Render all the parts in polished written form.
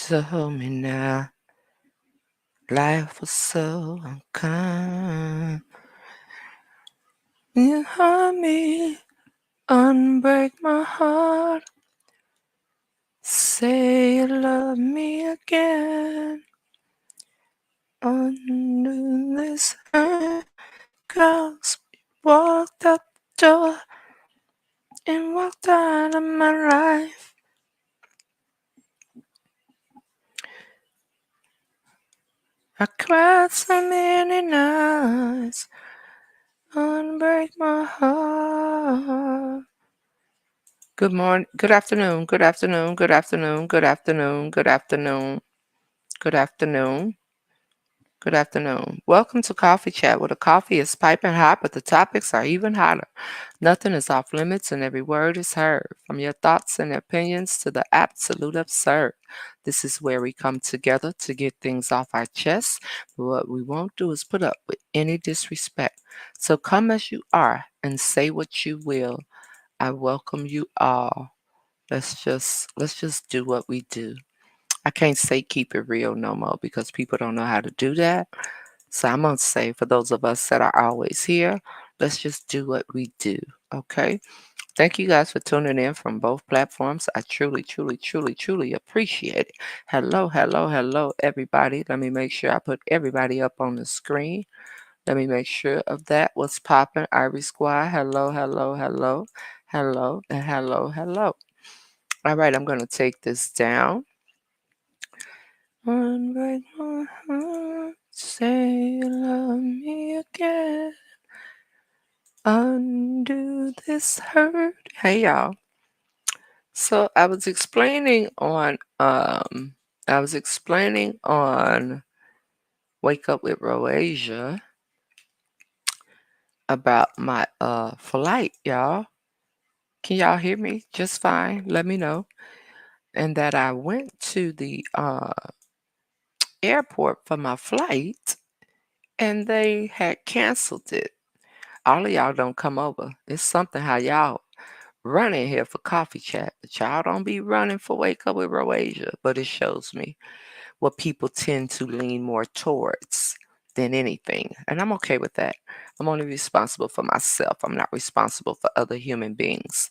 Tell me now, life was so unkind. You hurt me, unbreak my heart. Say you love me again. Undo this hurt, 'cause we walked up the door and walked out of my life. I cried so many nights, unbreak my heart. Good morning, good afternoon, good afternoon, good afternoon, good afternoon, good afternoon, good afternoon, good afternoon. Welcome to Coffee Chat, where the coffee is piping hot, but the topics are even hotter. Nothing is off limits and every word is heard, from your thoughts and opinions to the absolute absurd. This is where we come together to get things off our chests, but what we won't do is put up with any disrespect. So come as you are and say what you will. I welcome you all. Let's just do what we do. I can't say keep it real no more because people don't know how to do that. So I'm gonna say for those of us that are always here, let's just do what we do. Okay. Thank you guys for tuning in from both platforms. I truly, truly, truly, truly appreciate it. Hello, hello, hello, everybody. Let me make sure I put everybody up on the screen. Let me make sure of that. What's popping? Ivy Squad. Hello, hello, hello, hello, and hello, hello. All right, I'm going to take this down. Unbreak my heart, say you love me again. Undo this hurt. Hey y'all. So I was explaining on Wake Up with Roasia about my flight, y'all. Can y'all hear me just fine? Let me know. And that I went to the airport for my flight and they had canceled it. All of y'all don't come over. It's something how y'all running here for Coffee Chat, but y'all don't be running for Wake Up with Roasia. But it shows me what people tend to lean more towards than anything. And I'm okay with that. I'm only responsible for myself. I'm not responsible for other human beings.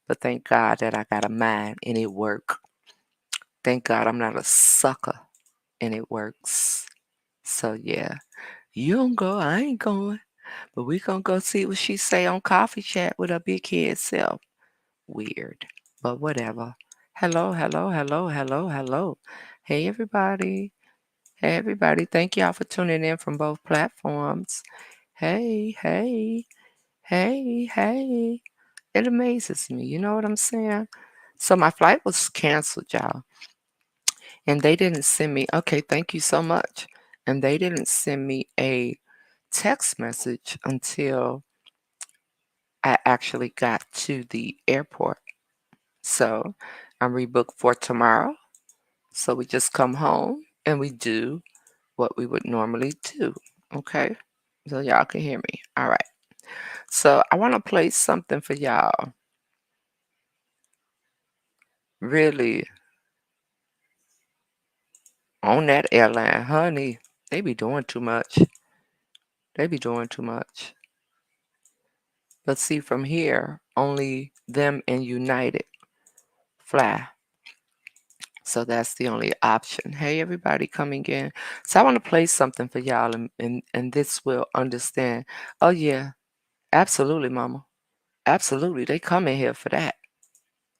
But thank God that I got a mind and it works. Thank God I'm not a sucker and it works. So yeah, you don't go, I ain't going. But we gonna go see what she say on Coffee Chat with her big head self. Weird, but whatever. Hello, hello, hello, hello, hello. Hey everybody. Hey everybody. Thank y'all for tuning in from both platforms. Hey, hey, hey, hey. It amazes me. You know what I'm saying? So my flight was canceled, y'all. And they didn't send me, okay, thank you so much. And they didn't send me a text message until I actually got to the airport. So I'm rebooked for tomorrow. So we just come home and we do what we would normally do. Okay. So y'all can hear me. All right. So I want to play something for y'all. Really on that airline, honey. They be doing too much. They be doing too much. But see, from here, only them and United fly. So that's the only option. Hey, everybody coming in. So I want to play something for y'all, and this will understand. Oh, yeah, absolutely, mama. Absolutely. They come in here for that.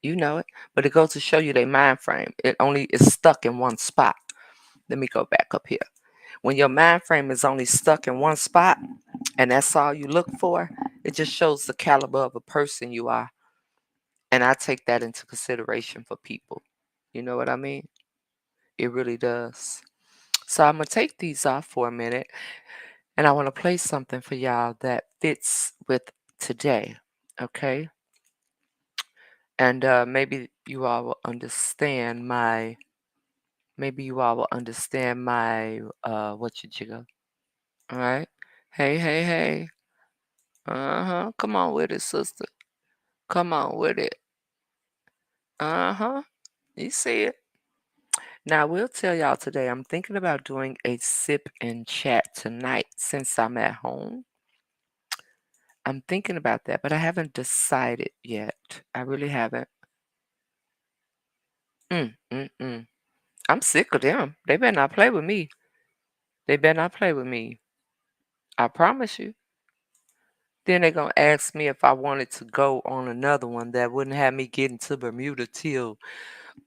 You know it. But it goes to show you their mind frame. It only is stuck in one spot. Let me go back up here. When your mind frame is only stuck in one spot, and that's all you look for, it just shows the caliber of a person you are. And I take that into consideration for people. You know what I mean? It really does. So I'm going to take these off for a minute and I want to play something for y'all that fits with today. Okay. And maybe you all will understand what you jiggle. All right. Hey, hey, hey. Uh-huh. Come on with it, sister. Come on with it. Uh-huh. You see it. Now, I will tell y'all today, I'm thinking about doing a sip and chat tonight since I'm at home. I'm thinking about that, but I haven't decided yet. I really haven't. Mm. I'm sick of them. They better not play with me. They better not play with me. I promise you. Then they're gonna ask me if I wanted to go on another one that wouldn't have me getting to Bermuda till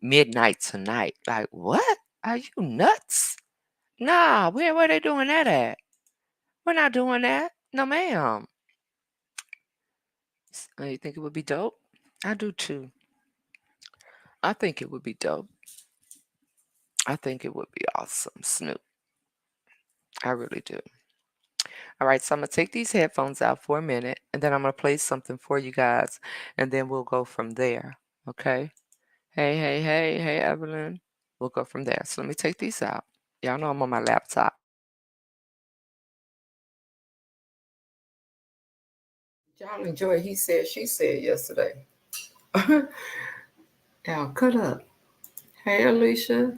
midnight tonight. Like, what? Are you nuts? Nah, where they doing that at? We're not doing that. No, ma'am. You think it would be dope? I do too. I think it would be dope. I think it would be awesome, Snoop. I really do. All right, so I'm gonna take these headphones out for a minute, and then I'm gonna play something for you guys, and then we'll go from there. Okay? Hey, Evelyn. We'll go from there. So let me take these out. Y'all know I'm on my laptop. Y'all enjoy He Said, She Said yesterday. Now, cut up. Hey, Alicia.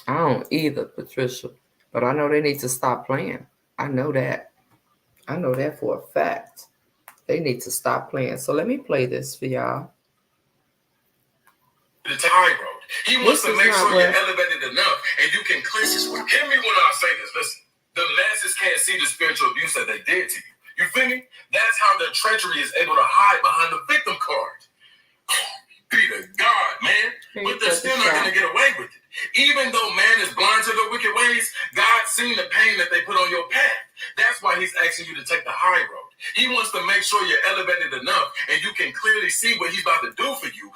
I don't either, Patricia. But I know they need to stop playing. I know that. I know that for a fact. They need to stop playing. So let me play this for y'all. The high road. He wants to make sure you're elevated enough and you can clear this one. Hear me when I say this. Listen, the masses can't see the spiritual abuse that they did to you. You feel me? That's how their treachery is able to hide behind the victim card. Be to God, man. But they're still not going to get away with it. Even though man is blind to their wicked ways, God's seen the pain that they put on your path. That's why he's asking you to take the high road. He wants to make sure you're elevated enough and you can clearly see what he's about to do for you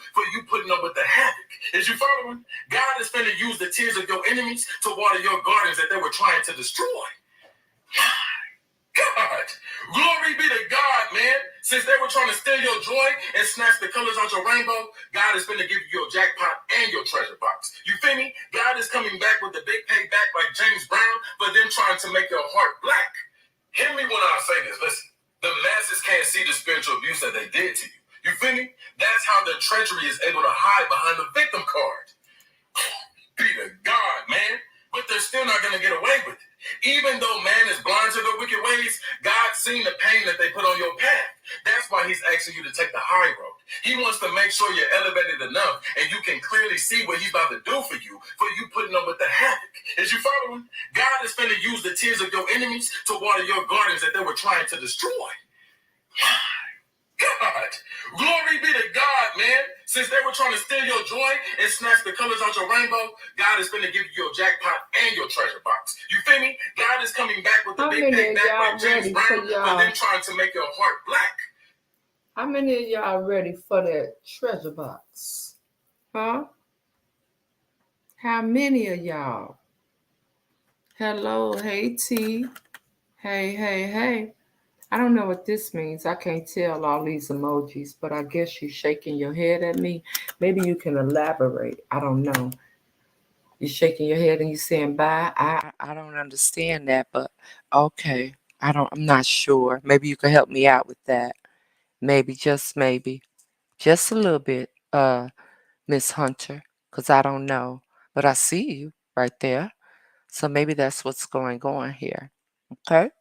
putting up with the havoc. Is you following? God is going to use the tears of your enemies to water your gardens that they were trying to destroy. God, glory be to God, man. Since they were trying to steal your joy and snatch the colors out your rainbow, God is going to give you your jackpot and your treasure box. You feel me? God is coming back with the big payback like James Brown for them trying to make your heart black. Hear me when I say this. Listen, the masses can't see the spiritual abuse that they did to you. You feel me? That's how their treachery is able to hide behind the victim card. Be to God, man. But they're still not going to get away with it. Even though man is blind to their wicked ways, God's seen the pain that they put on your path. That's why he's asking you to take the high road. He wants to make sure you're elevated enough and you can clearly see what he's about to do for you putting up with the havoc. Is you following? God is going to use the tears of your enemies to water your gardens that they were trying to destroy. God, glory be to God, man. Since they were trying to steal your joy and snatch the colors out your rainbow, God is going to give you your jackpot and your treasure box. You feel me? God is coming back with the big payback like James Brown for them trying to make your heart black. How many of y'all ready for that treasure box? Huh? How many of y'all? Hello, hey T. Hey. I don't know what this means. I can't tell all these emojis, but I guess you're shaking your head at me. Maybe you can elaborate. I don't know. You're shaking your head and you're saying bye. I don't understand that, but okay. I'm not sure. Maybe you can help me out with that. Maybe, just maybe. Just a little bit, Miss Hunter, because I don't know. But I see you right there. So maybe that's what's going on here. Okay?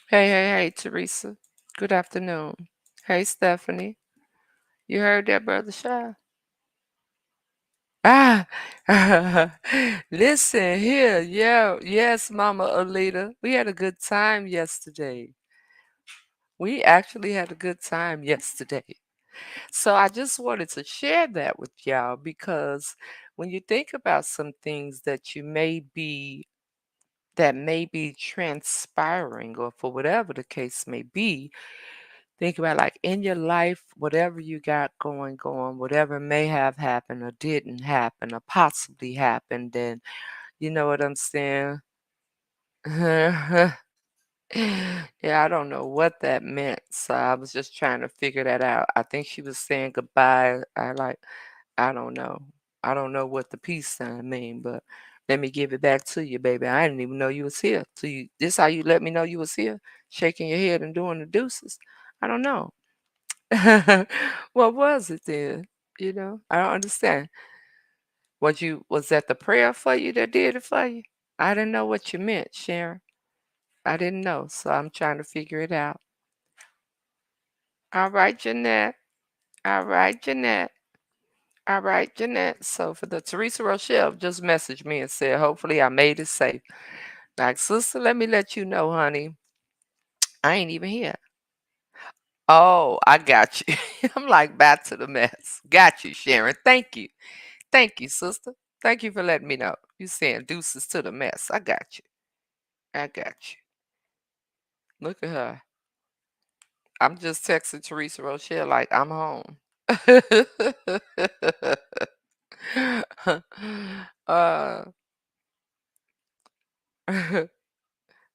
Hey, Teresa. Good afternoon. Hey, Stephanie. You heard that, Brother Shy? Ah, listen here. Yeah, yes, Mama Alita. We had a good time yesterday. We actually had a good time yesterday. So I just wanted to share that with y'all because when you think about some things that may be transpiring or for whatever the case may be, think about like in your life, whatever you got going on, whatever may have happened or didn't happen or possibly happened, and you know what I'm saying? Yeah, I don't know what that meant. So I was just trying to figure that out. I think she was saying goodbye. I don't know. I don't know what the peace sign mean, but let me give it back to you, baby. I didn't even know you was here. So this how you let me know you was here? Shaking your head and doing the deuces. I don't know. What was it then? I don't understand. Was that the prayer for you that did it for you? I didn't know what you meant, Sharon. I didn't know, so I'm trying to figure it out. All right, Jeanette. All right, Jeanette. All right, Jeanette. So for the Teresa Rochelle just messaged me and said, hopefully I made it safe. Like, sister, let me let you know, honey. I ain't even here. Oh, I got you. I'm like, back to the mess. Got you, Sharon. Thank you. Thank you, sister. Thank you for letting me know. You saying deuces to the mess. I got you. I got you. Look at her. I'm just texting Teresa Rochelle like I'm home. uh,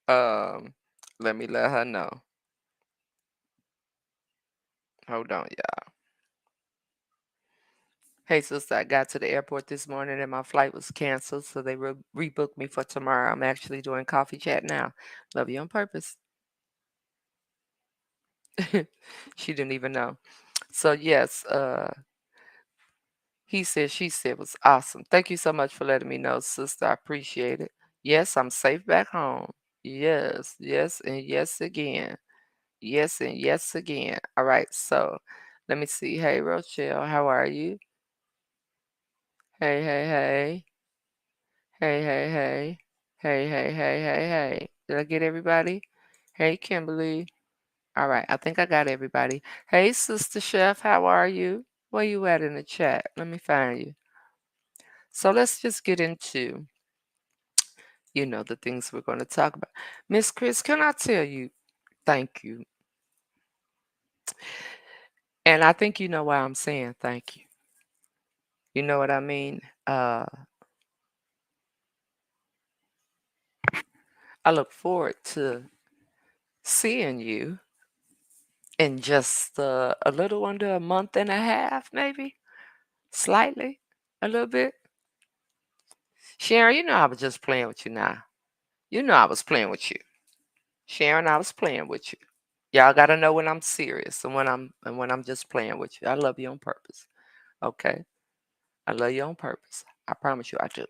um, let me let her know. Hold on, y'all. Hey, sister, I got to the airport this morning and my flight was canceled, so they rebooked me for tomorrow. I'm actually doing coffee chat now. Love you on purpose. She didn't even know. So yes, he said, she said was awesome. Thank you so much for letting me know, sister. I appreciate it. Yes, I'm safe back home. Yes, yes, and yes again. Yes, and yes again. All right, so let me see. Hey, Rochelle, how are you? Hey, hey, hey. Hey, hey, hey. Hey, hey, hey, hey, hey. Did I get everybody? Hey, Kimberly. All right, I think I got everybody. Hey, Sister Chef, how are you? Where you at in the chat? Let me find you. So let's just get into, the things we're going to talk about. Miss Chris, can I tell you thank you? And I think you know why I'm saying thank you. You know what I mean? I look forward to seeing you in just a little under a month and a half, maybe slightly, a little bit. Sharon, you know I was just playing with you now. You know I was playing with you. Sharon, I was playing with you. Y'all gotta know when I'm serious and when I'm just playing with you. I love you on purpose. Okay? I love you on purpose. I promise you I do.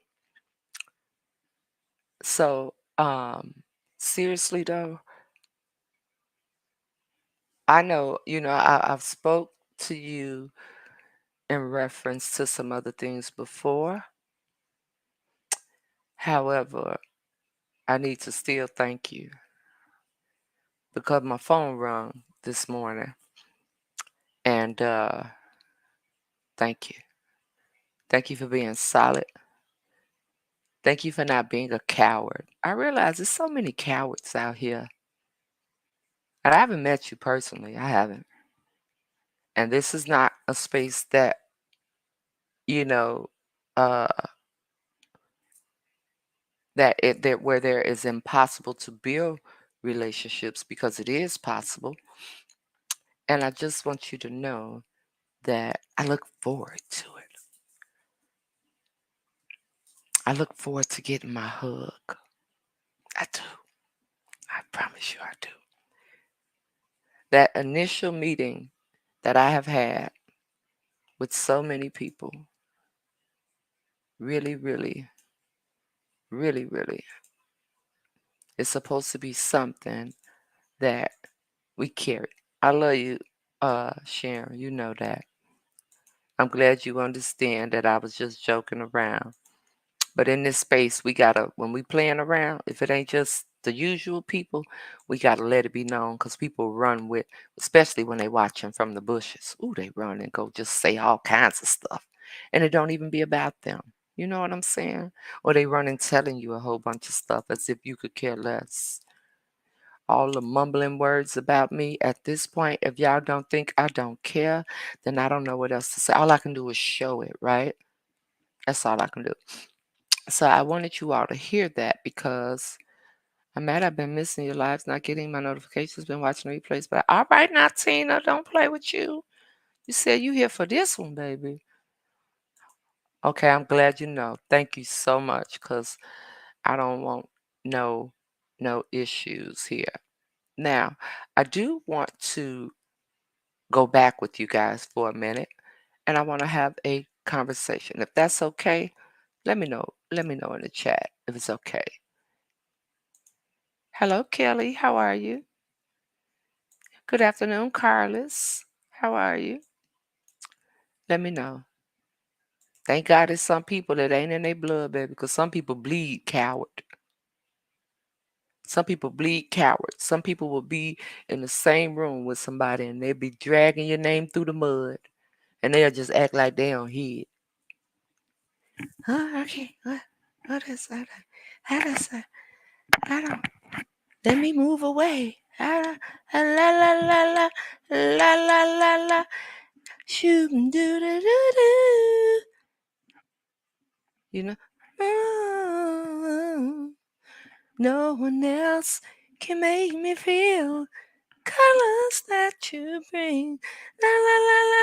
So, seriously though, I know, I've spoke to you in reference to some other things before. However, I need to still thank you because my phone rung this morning. And thank you. Thank you for being solid. Thank you for not being a coward. I realize there's so many cowards out here. And I haven't met you personally. I haven't. And this is not a space that, you know, uh that where there is impossible to build relationships because it is possible. And I just want you to know that I look forward to it. I look forward to getting my hug. I do. I promise you I do. That initial meeting that I have had with so many people really, really, really, really is supposed to be something that we carry. I love you, Sharon. You know that. I'm glad you understand that I was just joking around. But in this space, we gotta, when we playing around, if it ain't just the usual people, we gotta let it be known because people run with, especially when they watching from the bushes. Ooh, they run and go just say all kinds of stuff. And it don't even be about them. You know what I'm saying? Or they run and telling you a whole bunch of stuff as if you could care less. All the mumbling words about me at this point, if y'all don't think I don't care, then I don't know what else to say. All I can do is show it, right? That's all I can do. So I wanted you all to hear that because I'm mad I've been missing your lives, not getting my notifications, been watching replays. But all right now, Tina, don't play with you. You said you here for this one, baby. Okay, I'm glad you know. Thank you so much because I don't want no issues here. Now, I do want to go back with you guys for a minute and I want to have a conversation. If that's okay, Let me know. Let me know in the chat if it's okay. Hello, Kelly. How are you? Good afternoon, Carlos. How are you? Let me know. Thank God it's some people that ain't in their blood, baby, because some people bleed coward. Some people bleed coward. Some people will be in the same room with somebody and they'll be dragging your name through the mud and they'll just act like they don't hear it. Oh, okay. What is that? How does that? I don't. Let me move away. I don't, la la la la la la la la. Shoot do do do do. You know. Oh, no one else can make me feel colors that you bring. La la la la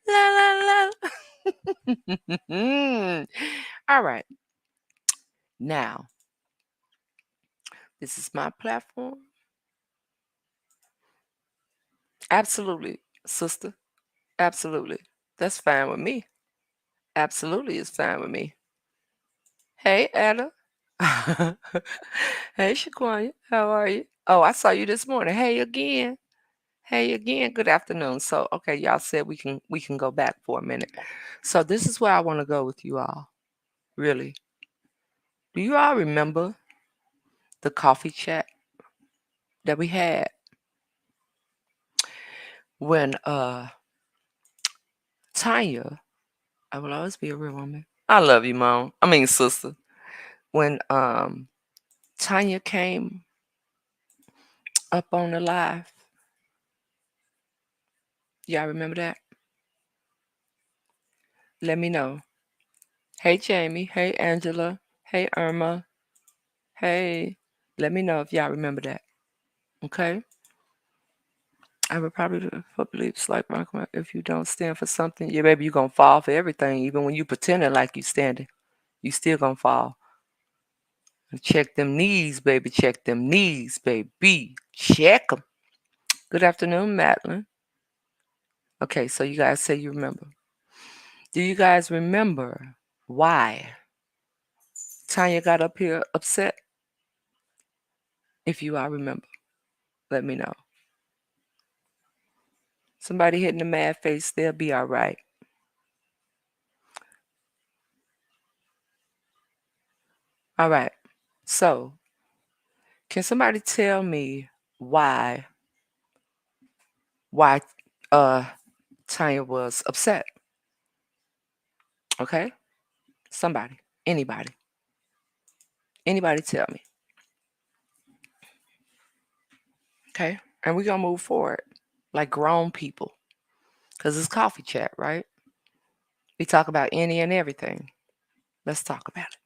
la la la la. All right. Now, this is my platform. Absolutely, sister. Absolutely. That's fine with me. Absolutely, it's fine with me. Hey, Anna. Hey, Shaquanya. How are you? Oh, I saw you this morning. Hey again. Hey again. Good afternoon. So, okay, y'all said we can go back for a minute. So this is where I want to go with you all. Really. Do you all remember the coffee chat that we had when Tanya, I will always be a real woman. I love you, mom. I mean sister. When Tanya came up on the live. Y'all remember that? Let me know. Hey Jamie. Hey Angela. Hey Irma. Hey. Let me know if y'all remember that. Okay? I would probably believe it's like Malcolm, if you don't stand for something, yeah, baby, you're gonna fall for everything. Even when you pretending like you standing, you still gonna fall. And check them knees, baby. Check them knees, baby. Check them. Good afternoon, Madeline. Okay, so you guys say you remember. Do you guys remember why Tanya got up here upset? If you all remember, let me know. Somebody hitting the mad face, they'll be all right. All right. So, can somebody tell me why uh Tanya was upset? Okay? Somebody. Anybody. Anybody tell me. Okay? And we're gonna move forward like grown people. Because it's coffee chat, right? We talk about any and everything. Let's talk about it.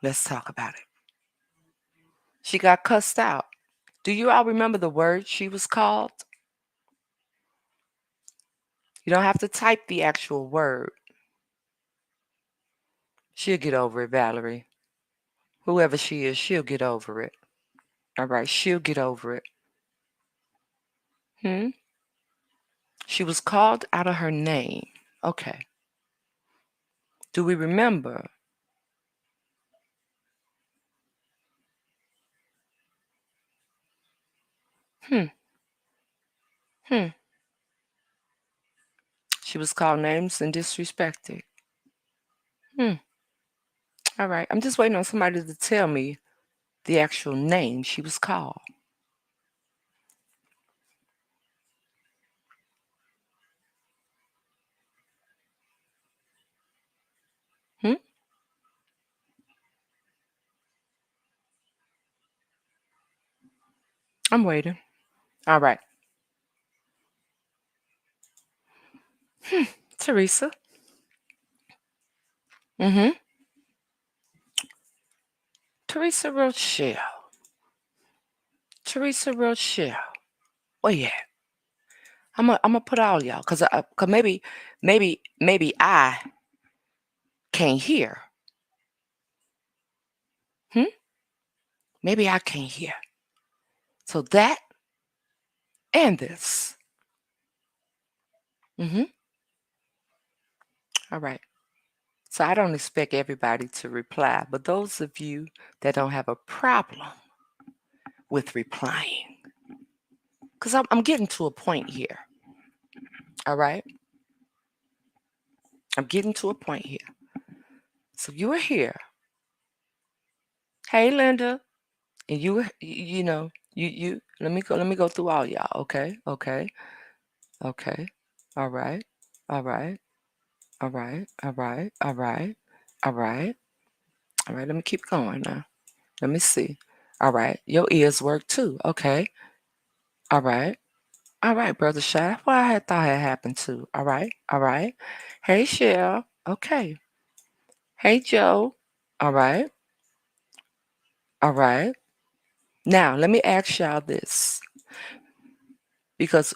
Let's talk about it. She got cussed out. Do you all remember the word she was called? You don't have to type the actual word. She'll get over it, Valerie. Whoever she is, she'll get over it. All right, she'll get over it. She was called out of her name. Okay. Do we remember? Hmm. She was called names and disrespected. All right. I'm just waiting on somebody to tell me the actual name she was called. Hmm? I'm waiting. All right. Teresa. Mm-hmm. Teresa Rochelle. Teresa Rochelle. Oh yeah. I'm gonna put all y'all cause maybe I can't hear. Hmm? Maybe I can't hear. So that and this. Mm-hmm. All right. So I don't expect everybody to reply, but those of you that don't have a problem with replying, because I'm getting to a point here. All right. I'm getting to a point here. So you are here. Hey, Linda. And you know, let me go through all y'all. Okay. Okay. Okay. All right. All right. All right. All right. All right. All right. All right. Let me keep going now. Let me see. All right. Your ears work too. Okay. All right. All right, Brother Shy. What I had thought had happened too. All right. All right. Hey, Shell. Okay. Hey, Joe. All right. All right. Now, let me ask y'all this. Because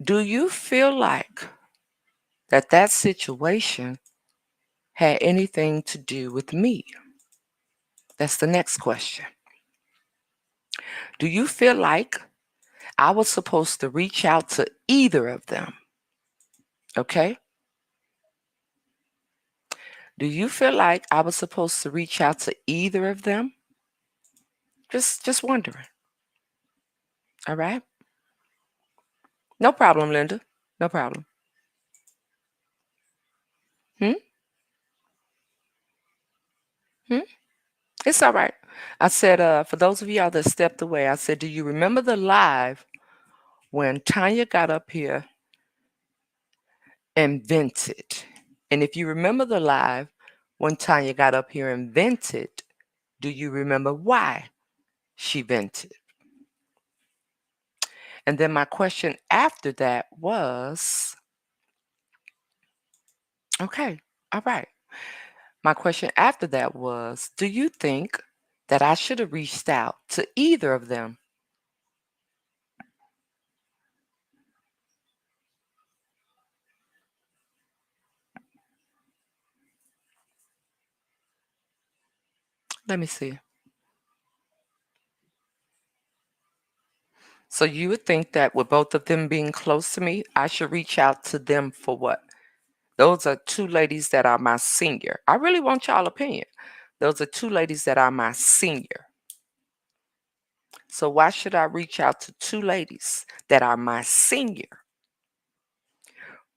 do you feel like that situation had anything to do with me? That's the next question. Do you feel like I was supposed to reach out to either of them? Okay? Do you feel like I was supposed to reach out to either of them? Just wondering. All right? No problem, Linda. No problem. Hmm? Hmm? It's all right. I said, for those of y'all that stepped away, I said, do you remember the live when Tanya got up here and vented? And if you remember the live when Tanya got up here and vented, do you remember why she vented? And then my question after that was, okay, all right. My question after that was, do you think that I should have reached out to either of them? Let me see. So you would think that with both of them being close to me, I should reach out to them for what? Those are two ladies that are my senior. I really want y'all opinion. Those are two ladies that are my senior. So why should I reach out to two ladies that are my senior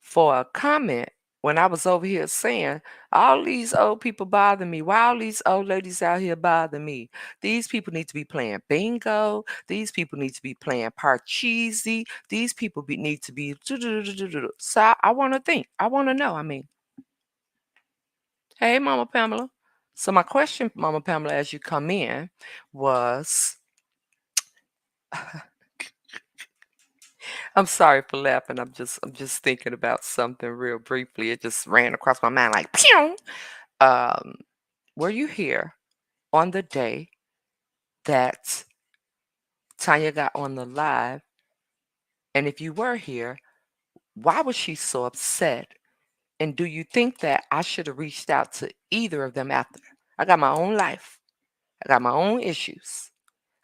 for a comment when I was over here saying, all these old people bother me? Why all these old ladies out here bother me? These people need to be playing bingo. These people need to be playing parcheesi. These people need to be. So I want to think. I want to know. I mean, hey, Mama Pamela. So my question, Mama Pamela, as you come in was, I'm sorry for laughing. I'm just thinking about something real briefly. It just ran across my mind like pew. Um, were you here on the day that Tanya got on the live? And if you were here, why was she so upset? And do you think that I should have reached out to either of them after? I got my own life. I got my own issues.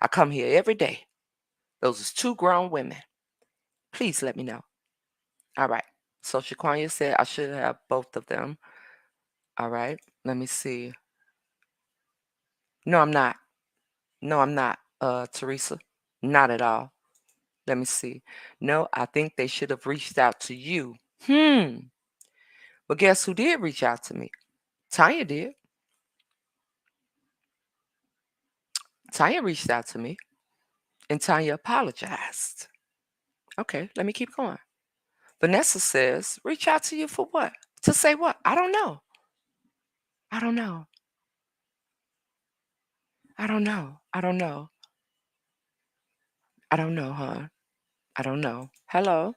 I come here every day. Those is two grown women. Please let me know. All right. So Shaquania said I should have both of them. All right. Let me see. No, I'm not. No, I'm not, Teresa. Not at all. Let me see. No, I think they should have reached out to you. But guess who did reach out to me? Tanya did. Tanya reached out to me and Tanya apologized. Okay, let me keep going. Vanessa says, reach out to you for what? To say what? I don't know. I don't know. I don't know. I don't know. I don't know, huh? I don't know. Hello?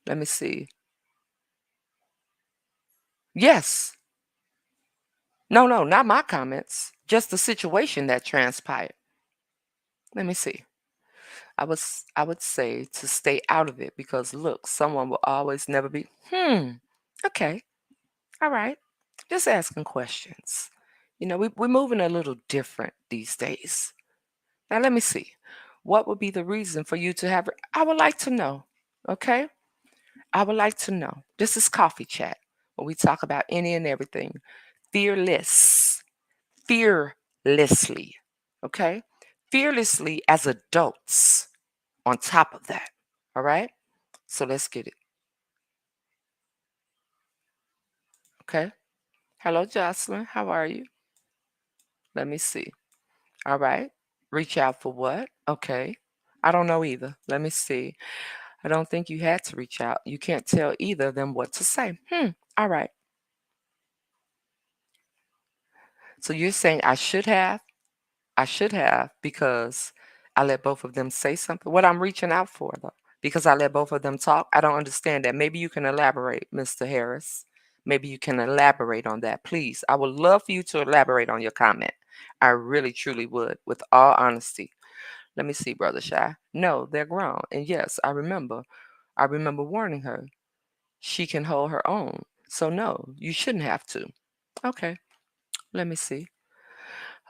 Let me see. Yes. No, no, not my comments. Just the situation that transpired. Let me see. I would say to stay out of it because look, someone will always never be, okay, all right. Just asking questions. We're moving a little different these days. Now let me see. What would be the reason for you to have I would like to know. Okay? I would like to know. This is coffee chat. where we talk about any and everything. Fearless. Fearlessly. Okay? Fearlessly as adults on top of that. All right? So let's get it. Okay? Hello, Jocelyn. How are you? Let me see. All right. Reach out for what? Okay. I don't know either. Let me see. I don't think you had to reach out. You can't tell either of them what to say. All right. So you're saying I should have? I should have because I let both of them say something. What I'm reaching out for, though, because I let both of them talk, I don't understand that. Maybe you can elaborate, Mr. Harris. Maybe you can elaborate on that, please. I would love for you to elaborate on your comment. I really, truly would, with all honesty. Let me see, Brother Shy. No, they're grown. And yes, I remember. I remember warning her. She can hold her own. So, no, you shouldn't have to. Okay, let me see.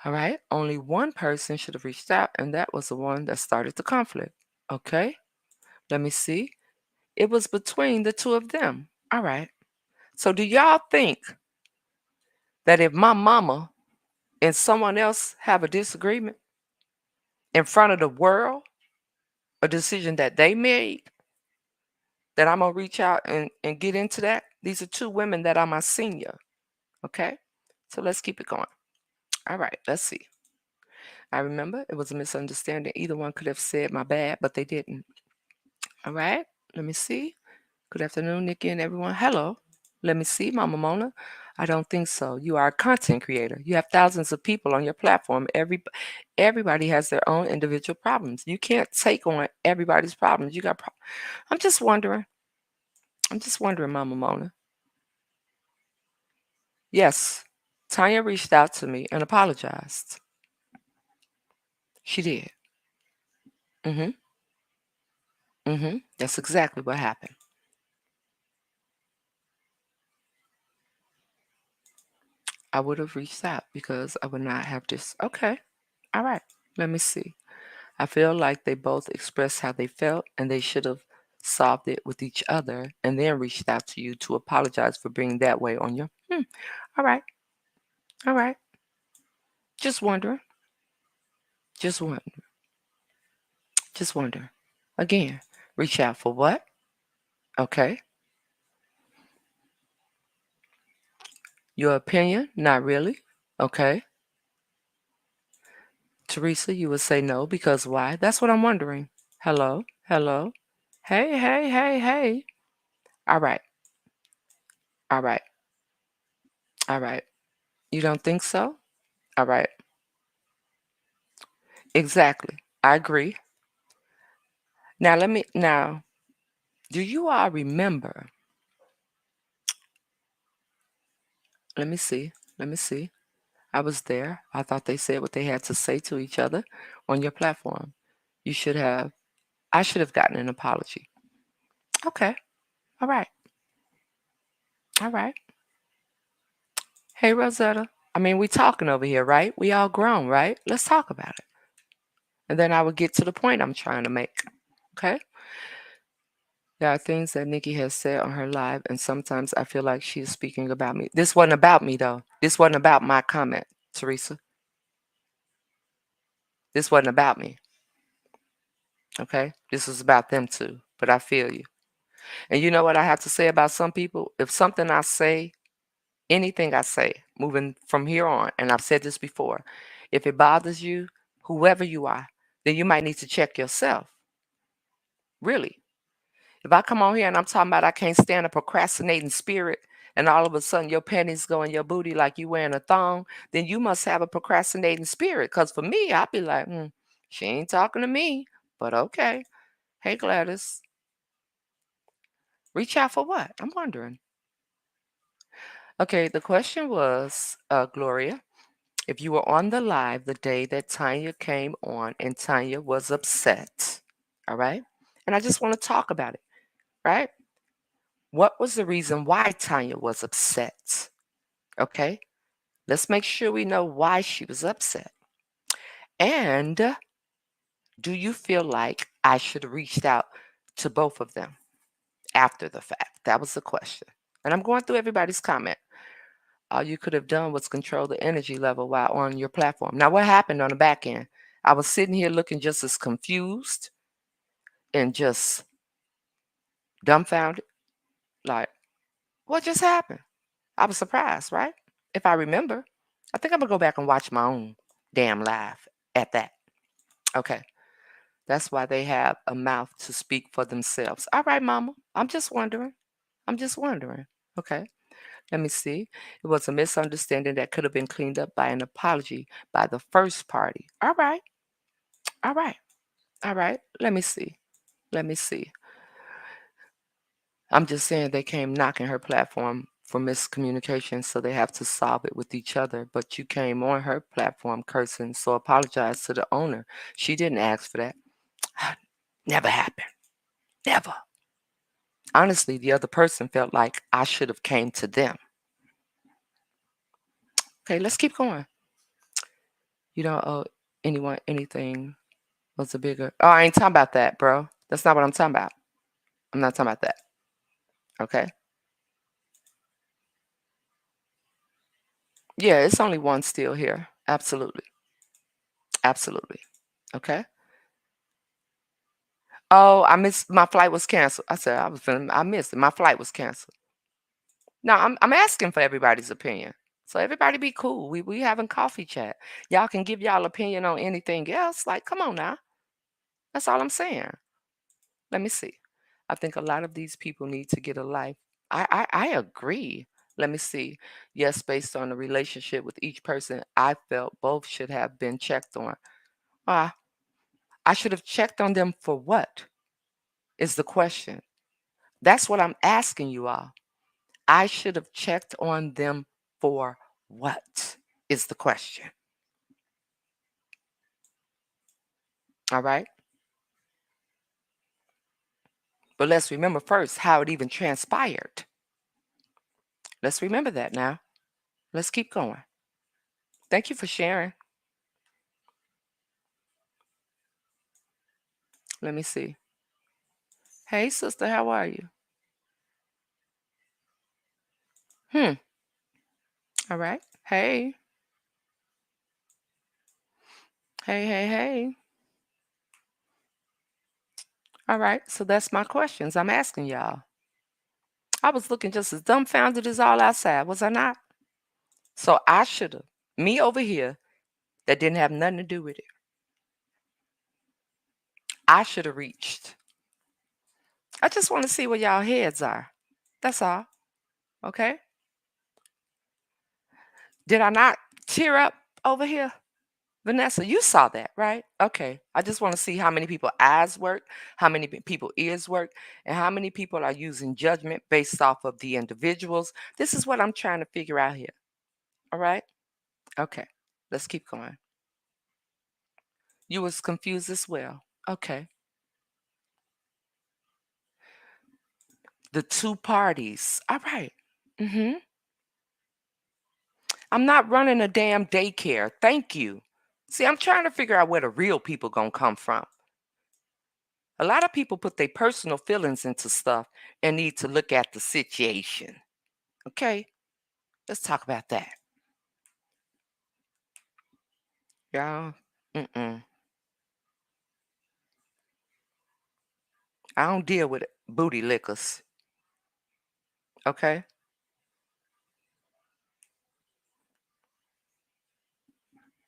All right. Only one person should have reached out, and that was the one that started the conflict. Okay. Let me see. It was between the two of them. All right. So, do y'all think that if my mama and someone else have a disagreement in front of the world, a decision that they made, that I'm going to reach out and get into that? These are two women that are my senior. Okay. So, let's keep it going. All right. Let's see. I remember it was a misunderstanding. Either one could have said my bad, but they didn't. All right. Let me see. Good afternoon, Nikki and everyone. Hello. Let me see, Mama Mona. I don't think so. You are a content creator. You have thousands of people on your platform. Everybody has their own individual problems. You can't take on everybody's problems. You got I'm just wondering. I'm just wondering, Mama Mona. Yes, Tanya reached out to me and apologized. She did. Mm-hmm. Mm-hmm. That's exactly what happened. I would have reached out because I would not have this. Okay. All right. Let me see. I feel like they both expressed how they felt and they should have solved it with each other and then reached out to you to apologize for being that way on your. All right. All right. Just wondering. Just wondering. Just wondering. Again, reach out for what? Okay. Your opinion? Not really. Okay. Teresa, you would say no because why? That's what I'm wondering. Hello? Hello? Hey, hey, hey, hey. All right. All right. All right. You don't think so? All right. Exactly. I agree. Now, do you all remember? Let me see. Let me see. I was there. I thought they said what they had to say to each other on your platform. You should have, I should have gotten an apology. Okay. All right. All right. Hey, Rosetta. I mean, we talking over here, right? We all grown, right? Let's talk about it. And then I will get to the point I'm trying to make. Okay? There are things that Nikki has said on her live, and sometimes I feel like she is speaking about me. This wasn't about me, though. This wasn't about my comment, Teresa. This wasn't about me. Okay? This was about them too. But I feel you. And you know what I have to say about some people? If something I say, anything I say, moving from here on, and I've said this before, if it bothers you, whoever you are, then you might need to check yourself. Really. If I come on here and I'm talking about I can't stand a procrastinating spirit, and all of a sudden your panties go in your booty like you wearing a thong, then you must have a procrastinating spirit. Because for me, I'd be like, she ain't talking to me, but okay. Hey, Gladys, reach out for what? I'm wondering. Okay, the question was, Gloria, if you were on the live the day that Tanya came on and Tanya was upset, all right? And I just want to talk about it, right? What was the reason why Tanya was upset? Okay, let's make sure we know why she was upset. And do you feel like I should have reached out to both of them after the fact? That was the question. And I'm going through everybody's comment. All you could have done was control the energy level while on your platform. Now, what happened on the back end? I was sitting here looking just as confused and just dumbfounded. Like, what just happened? I was surprised, right? If I remember, I think I'm going to go back and watch my own damn live at that. Okay. That's why they have a mouth to speak for themselves. All right, mama. I'm just wondering. I'm just wondering. Okay. Let me see. It was a misunderstanding that could have been cleaned up by an apology by the first party. All right. All right. All right. Let me see. Let me see. I'm just saying they came knocking her platform for miscommunication, so they have to solve it with each other. But you came on her platform cursing, so apologize to the owner. She didn't ask for that. Never happened. Never. Honestly, the other person felt like I should have came to them. Okay, let's keep going. You don't owe anyone anything was a bigger. Oh, I ain't talking about that, bro. That's not what I'm talking about. I'm not talking about that. Okay. Yeah, it's only one still here. Absolutely. Absolutely. Okay. Oh, I missed my flight was canceled. I said I missed it. My flight was canceled. No, I'm asking for everybody's opinion. So everybody be cool. We having coffee chat. Y'all can give y'all opinion on anything else. Like, come on now. That's all I'm saying. Let me see. I think a lot of these people need to get a life. I agree. Let me see. Yes, based on the relationship with each person, I felt both should have been checked on. Ah, I should have checked on them for what? Is the question. That's what I'm asking you all. I should have checked on them for what? Is the question. All right. But let's remember first how it even transpired. Let's remember that now. Let's keep going. Thank you for sharing. Let me see. Hey, sister, how are you? Hmm. All right. Hey. Hey, hey, hey. All right. So that's my questions I'm asking y'all. I was looking just as dumbfounded as all outside, was I not? So I should have, me over here that didn't have nothing to do with it, I should have reached. I just want to see where y'all heads are. That's all. Okay. Did I not tear up over here? Vanessa, you saw that, right? Okay. I just want to see how many people eyes work, how many people ears work, and how many people are using judgment based off of the individuals. This is what I'm trying to figure out here. All right? Okay. Let's keep going. You was confused as well. Okay. The two parties. All right. Mm-hmm. I'm not running a damn daycare. Thank you. See, I'm trying to figure out where the real people gonna come from. A lot of people put their personal feelings into stuff and need to look at the situation. Okay, let's talk about that. Y'all, mm-mm. I don't deal with booty lickers. Okay,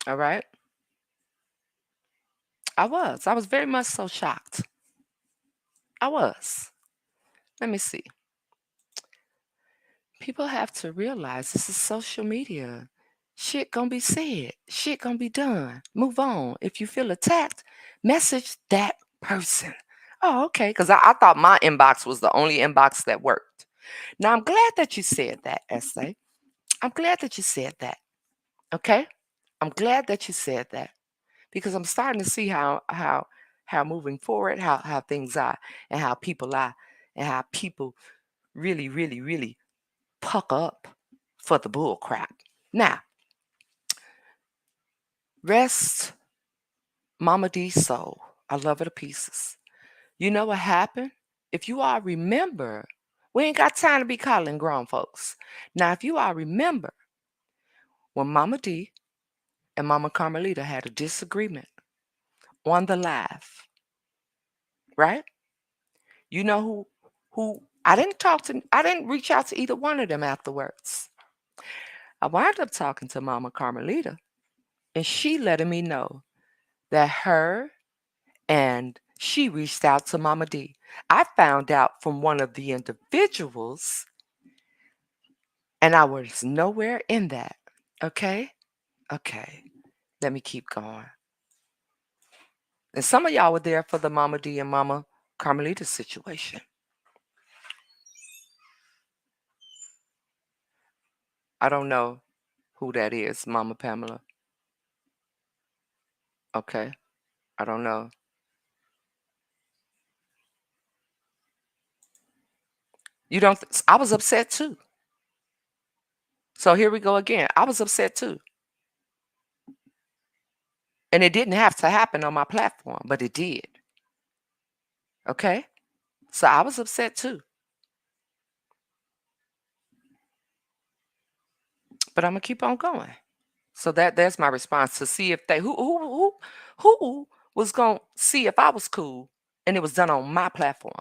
all right. I was very much so shocked. I was. Let me see. People have to realize this is social media. Shit gonna be said. Shit gonna be done. Move on. If you feel attacked, message that person. Oh, okay. Because I thought my inbox was the only inbox that worked. Now I'm glad that you said that, Essay. I'm glad that you said that. Okay? I'm glad that you said that because I'm starting to see how moving forward, how things are and how people are and how people really, really, really puck up for the bull crap. Now, rest Mama D's soul. I love her to pieces. You know what happened? If you all remember, We ain't got time to be calling grown folks. Now, if you all remember when Mama D and Mama Carmelita had a disagreement on the live, right? You know who I didn't reach out to either one of them afterwards. I wound up talking to Mama Carmelita, and she letting me know that her and she reached out to Mama D. I found out from one of the individuals, and I was nowhere in that. Okay? Okay. Let me keep going. And some of y'all were there for the Mama D and Mama Carmelita situation. I don't know who that is, Mama Pamela. Okay. I don't know. You don't I was upset too. So here we go again. I was upset too. And it didn't have to happen on my platform, but it did. Okay? So I was upset too. But I'm gonna keep on going. So that's my response to see if they who was gonna see if I was cool and it was done on my platform.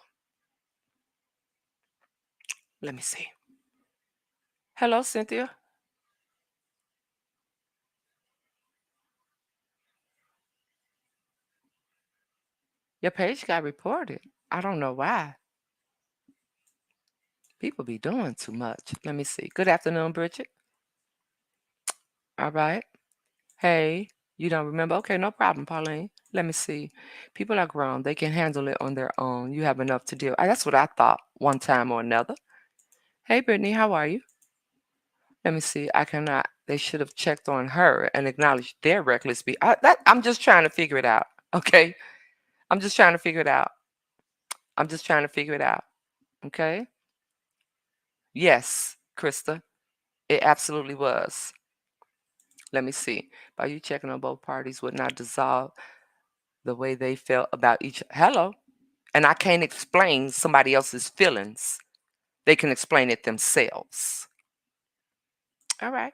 Let me see. Hello, Cynthia. Your page got reported. I don't know why. People be doing too much. Let me see. Good afternoon, Bridget. All right. Hey, you don't remember? Okay, no problem, Pauline. Let me see. People are grown. They can handle it on their own. You have enough to deal. That's what I thought one time or another. Hey, Brittany, how are you? Let me see. I cannot. They should have checked on her and acknowledged their reckless I'm just trying to figure it out. Okay. I'm just trying to figure it out. I'm just trying to figure it out. Okay. Yes, Krista. It absolutely was. Let me see. By you checking on both parties would not dissolve the way they felt about each. Hello. And I can't explain somebody else's feelings. They can explain it themselves. All right.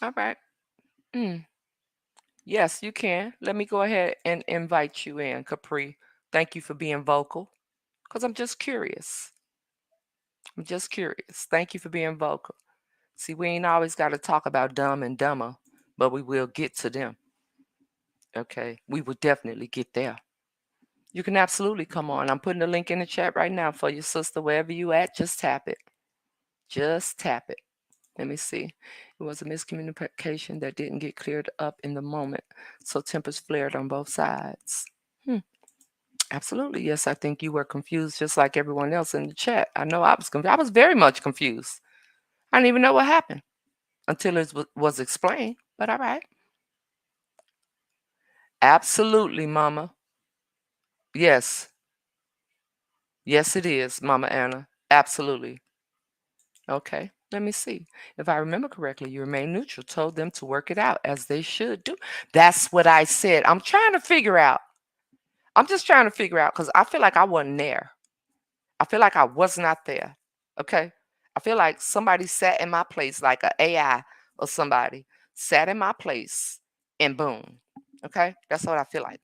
All right. Mm. Yes, you can. Let me go ahead and invite you in, Capri. Thank you for being vocal. Because I'm just curious. I'm just curious. Thank you for being vocal. See, we ain't always got to talk about dumb and dumber, but we will get to them. Okay. We will definitely get there. You can absolutely come on. I'm putting the link in the chat right now for your sister. Wherever you at, just tap it. Just tap it. Let me see. It was a miscommunication that didn't get cleared up in the moment. So tempers flared on both sides. Absolutely. Yes, I think you were confused just like everyone else in the chat. I know I was confused. I was very much confused. I didn't even know what happened until it was explained. But all right. Absolutely, Mama. Yes. Yes, it is, Mama Anna. Absolutely. Okay. Let me see. If I remember correctly, you remain neutral, told them to work it out as they should do. That's what I said. I'm trying to figure out. I'm just trying to figure out because I feel like I wasn't there. I feel like I was not there. Okay. I feel like somebody sat in my place, like a AI or somebody sat in my place and boom. Okay. That's what I feel like.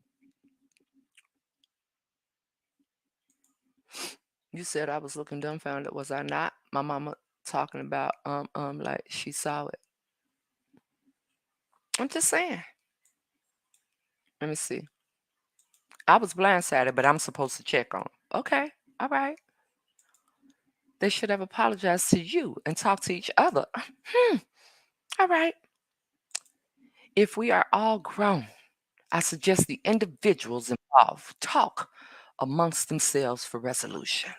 You said I was looking dumbfounded. Was I not? My mama talking about like she saw it. I'm just saying. Let me see. I was blindsided, but I'm supposed to check on. Okay. All right. They should have apologized to you and talked to each other. All right. If we are all grown, I suggest the individuals involved talk amongst themselves for resolution.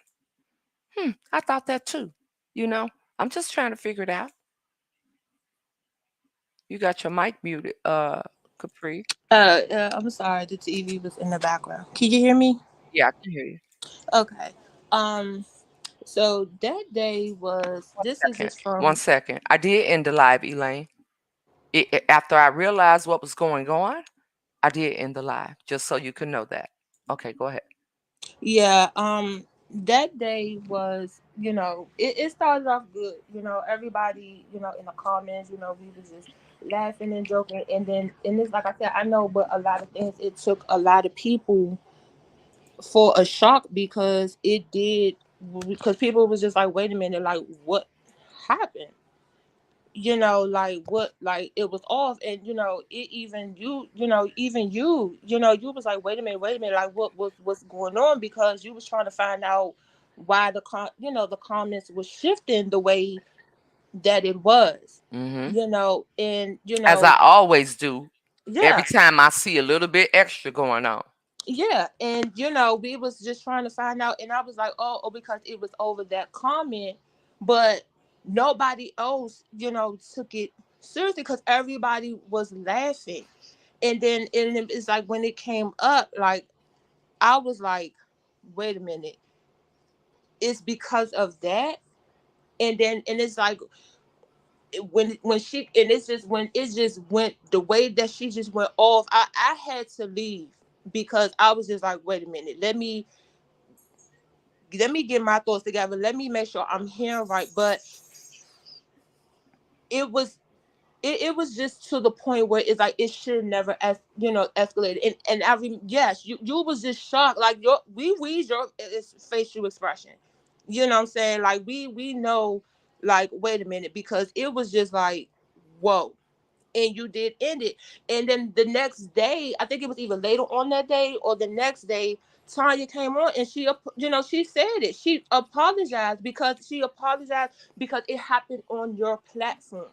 I thought that too. You know, I'm just trying to figure it out. You got your mic muted, Capri. I'm sorry, the TV was in the background. Can you hear me? Yeah, I can hear you. Okay. Um, so that day was this is Second. just One from second. I did end the live, Elaine. After I realized what was going on, I did end the live, just so you can know that. Okay, go ahead. Yeah, that day was, it started off good. Everybody, in the comments, we was just laughing and joking, and it's like I said, I know, but a lot of things, it took a lot of people for a shock, because it did, because people was just like, wait a minute, like, what happened? Like, what, like, it was off. And it, even you was like, wait a minute, like, what's going on, because you was trying to find out why the comments was shifting the way that it was. Hmm. And As I always do, every yeah. time I see a little bit extra going on. Yeah, and we was just trying to find out, and I was like, oh, because it was over that comment, but nobody else, took it seriously, because everybody was laughing. And it's like, when it came up, like, I was like, wait a minute, it's because of that. And it's like, when she, and it's just, when it just went the way that she just went off, I had to leave, because I was just like, wait a minute, let me get my thoughts together. Let me make sure I'm hearing right. But it was it was just to the point where it's like, it should never escalated. And yes, you was just shocked, like, we read your facial expression. You know what I'm saying? Like, we know, like, wait a minute, because it was just like, whoa. And you did end it. And then the next day, I think it was either later on that day or the next day, Tanya came on, and she said it. She apologized, because it happened on your platform.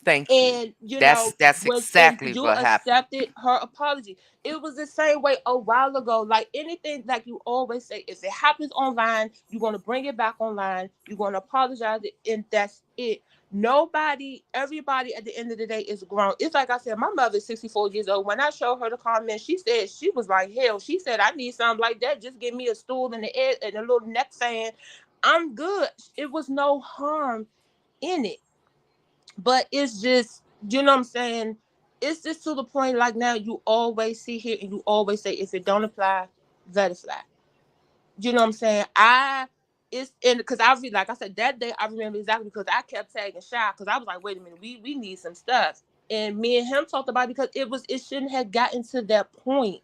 Thank you. And That's when and exactly you what happened. accepted her apology. It was the same way a while ago. Like, anything, like you always say, if it happens online, you're going to bring it back online, you're going to apologize, and that's it. Nobody, everybody at the end of the day is grown. It's like I said, my mother's 64 years old. When I showed her the comment, she said, she was like, hell, she said, I need something like that. Just give me a stool and the air and a little neck fan, I'm good. It was no harm in it. But it's just, what I'm saying, it's just to the point, like, now you always see here, and you always say, if it don't apply, let it fly. You know what I'm saying? It's in, because like I said, that day I remember exactly, because I kept tagging Shy, because I was like, wait a minute, we need some stuff. And me and him talked about it, because it shouldn't have gotten to that point.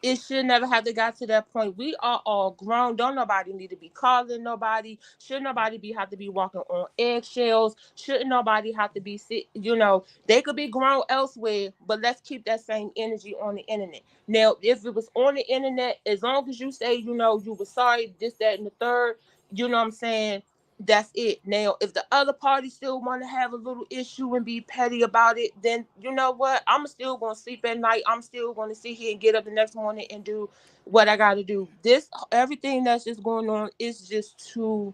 It should never have to got to that point. We are all grown. Don't nobody need to be calling nobody. Should nobody have to be walking on eggshells? Shouldn't nobody have to be sick? They could be grown elsewhere, but let's keep that same energy on the internet. Now, if it was on the internet, as long as you say, you were sorry, this, that, and the third, you know what I'm saying? That's it. Now, if the other party still want to have a little issue and be petty about it, then you know what? I'm still going to sleep at night. I'm still going to sit here and get up the next morning and do what I got to do. This, everything that's just going on is just too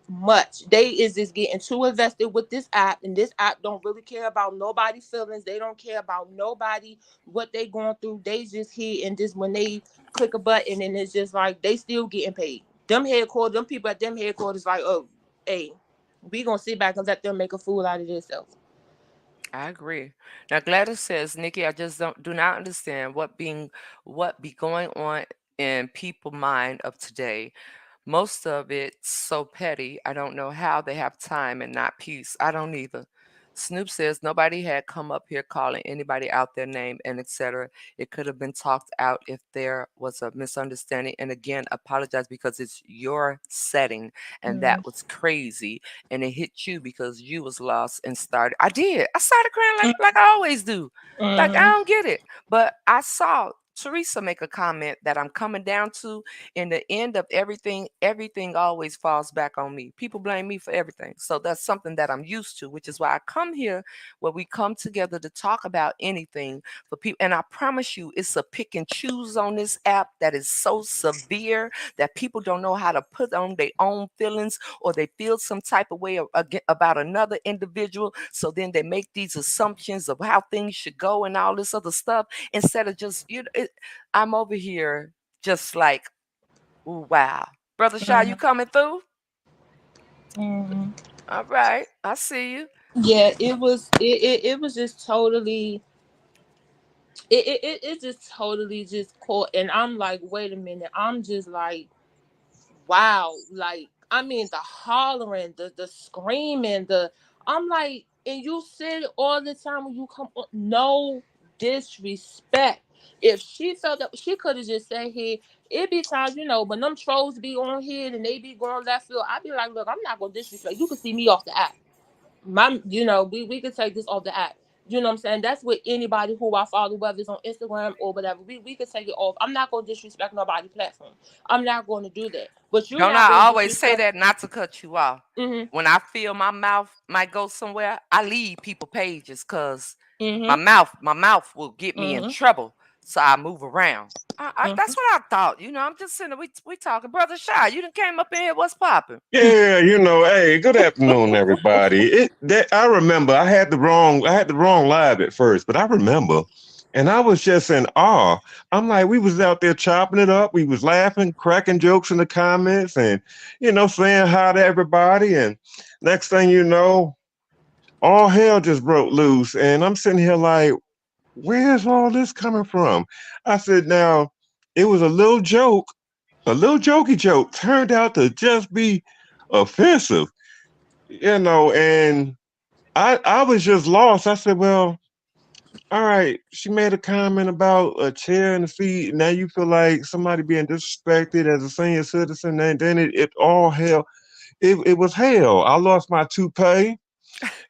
much. They is just getting too invested with this app, and this app don't really care about nobody's feelings. They don't care about nobody, what they going through. They just here, and just when they click a button, and it's just like, they still getting paid. Them people at them headquarters, like, oh, hey, we gonna sit back and let them make a fool out of themselves. I agree. Now Gladys says, Nikki, I just do not understand what be going on in people mind of today. Most of it's so petty. I don't know how they have time and not peace. I don't either. Snoop says nobody had come up here calling anybody out their name and etc. It could have been talked out if there was a misunderstanding. And again, apologize because it's your setting and Mm-hmm. that was crazy and it hit you because you was lost and started. I did. I started crying like I always do. Like I Mm-hmm. don't get it. But I saw Teresa make a comment that I'm coming down to in the end of everything always falls back on me. People blame me for everything. So that's something that I'm used to, which is why I come here where we come together to talk about anything for people. And I promise you, it's a pick and choose on this app that is so severe that people don't know how to put on their own feelings or they feel some type of way about another individual. So then they make these assumptions of how things should go and all this other stuff instead of just, I'm over here just like, ooh, wow. Brother Shaw, you coming through? Mm-hmm. All right. I see you. Yeah, it was just totally. it just totally just caught, and I'm like, wait a minute, I'm just like, wow, like I mean the hollering, the screaming, the I'm like, and you said it all the time when you come on, no disrespect. If she felt that she could have just said here, it be times, when them trolls be on here and they be going left field, I'd be like, look, I'm not gonna disrespect. You can see me off the app. We could take this off the app. You know what I'm saying? That's with anybody who I follow, whether it's on Instagram or whatever. We could take it off. I'm not gonna disrespect nobody platform. I'm not gonna do that. But you're Don't not I gonna always say disrespect. that, not to cut you off? Mhm. When I feel my mouth might go somewhere, I leave people pages because my Mhm. mouth will get me in Mhm. trouble. So I move around. That's Mhm. what I thought. I'm just sitting there, we talking. Brother Shy, you done came up in here. What's popping? Yeah, hey, good afternoon, everybody. I remember I had the wrong live at first, but I remember, and I was just in awe. I'm like, we was out there chopping it up, we was laughing, cracking jokes in the comments, and saying hi to everybody. And next thing you know, all hell just broke loose, and I'm sitting here like, where's all this coming from? I said, now, it was a little jokey joke turned out to just be offensive, and I was just lost. I said, well, all right, she made a comment about a chair and a seat. Now you feel like somebody being disrespected as a senior citizen, and then it all hell. It was hell. I lost my toupee.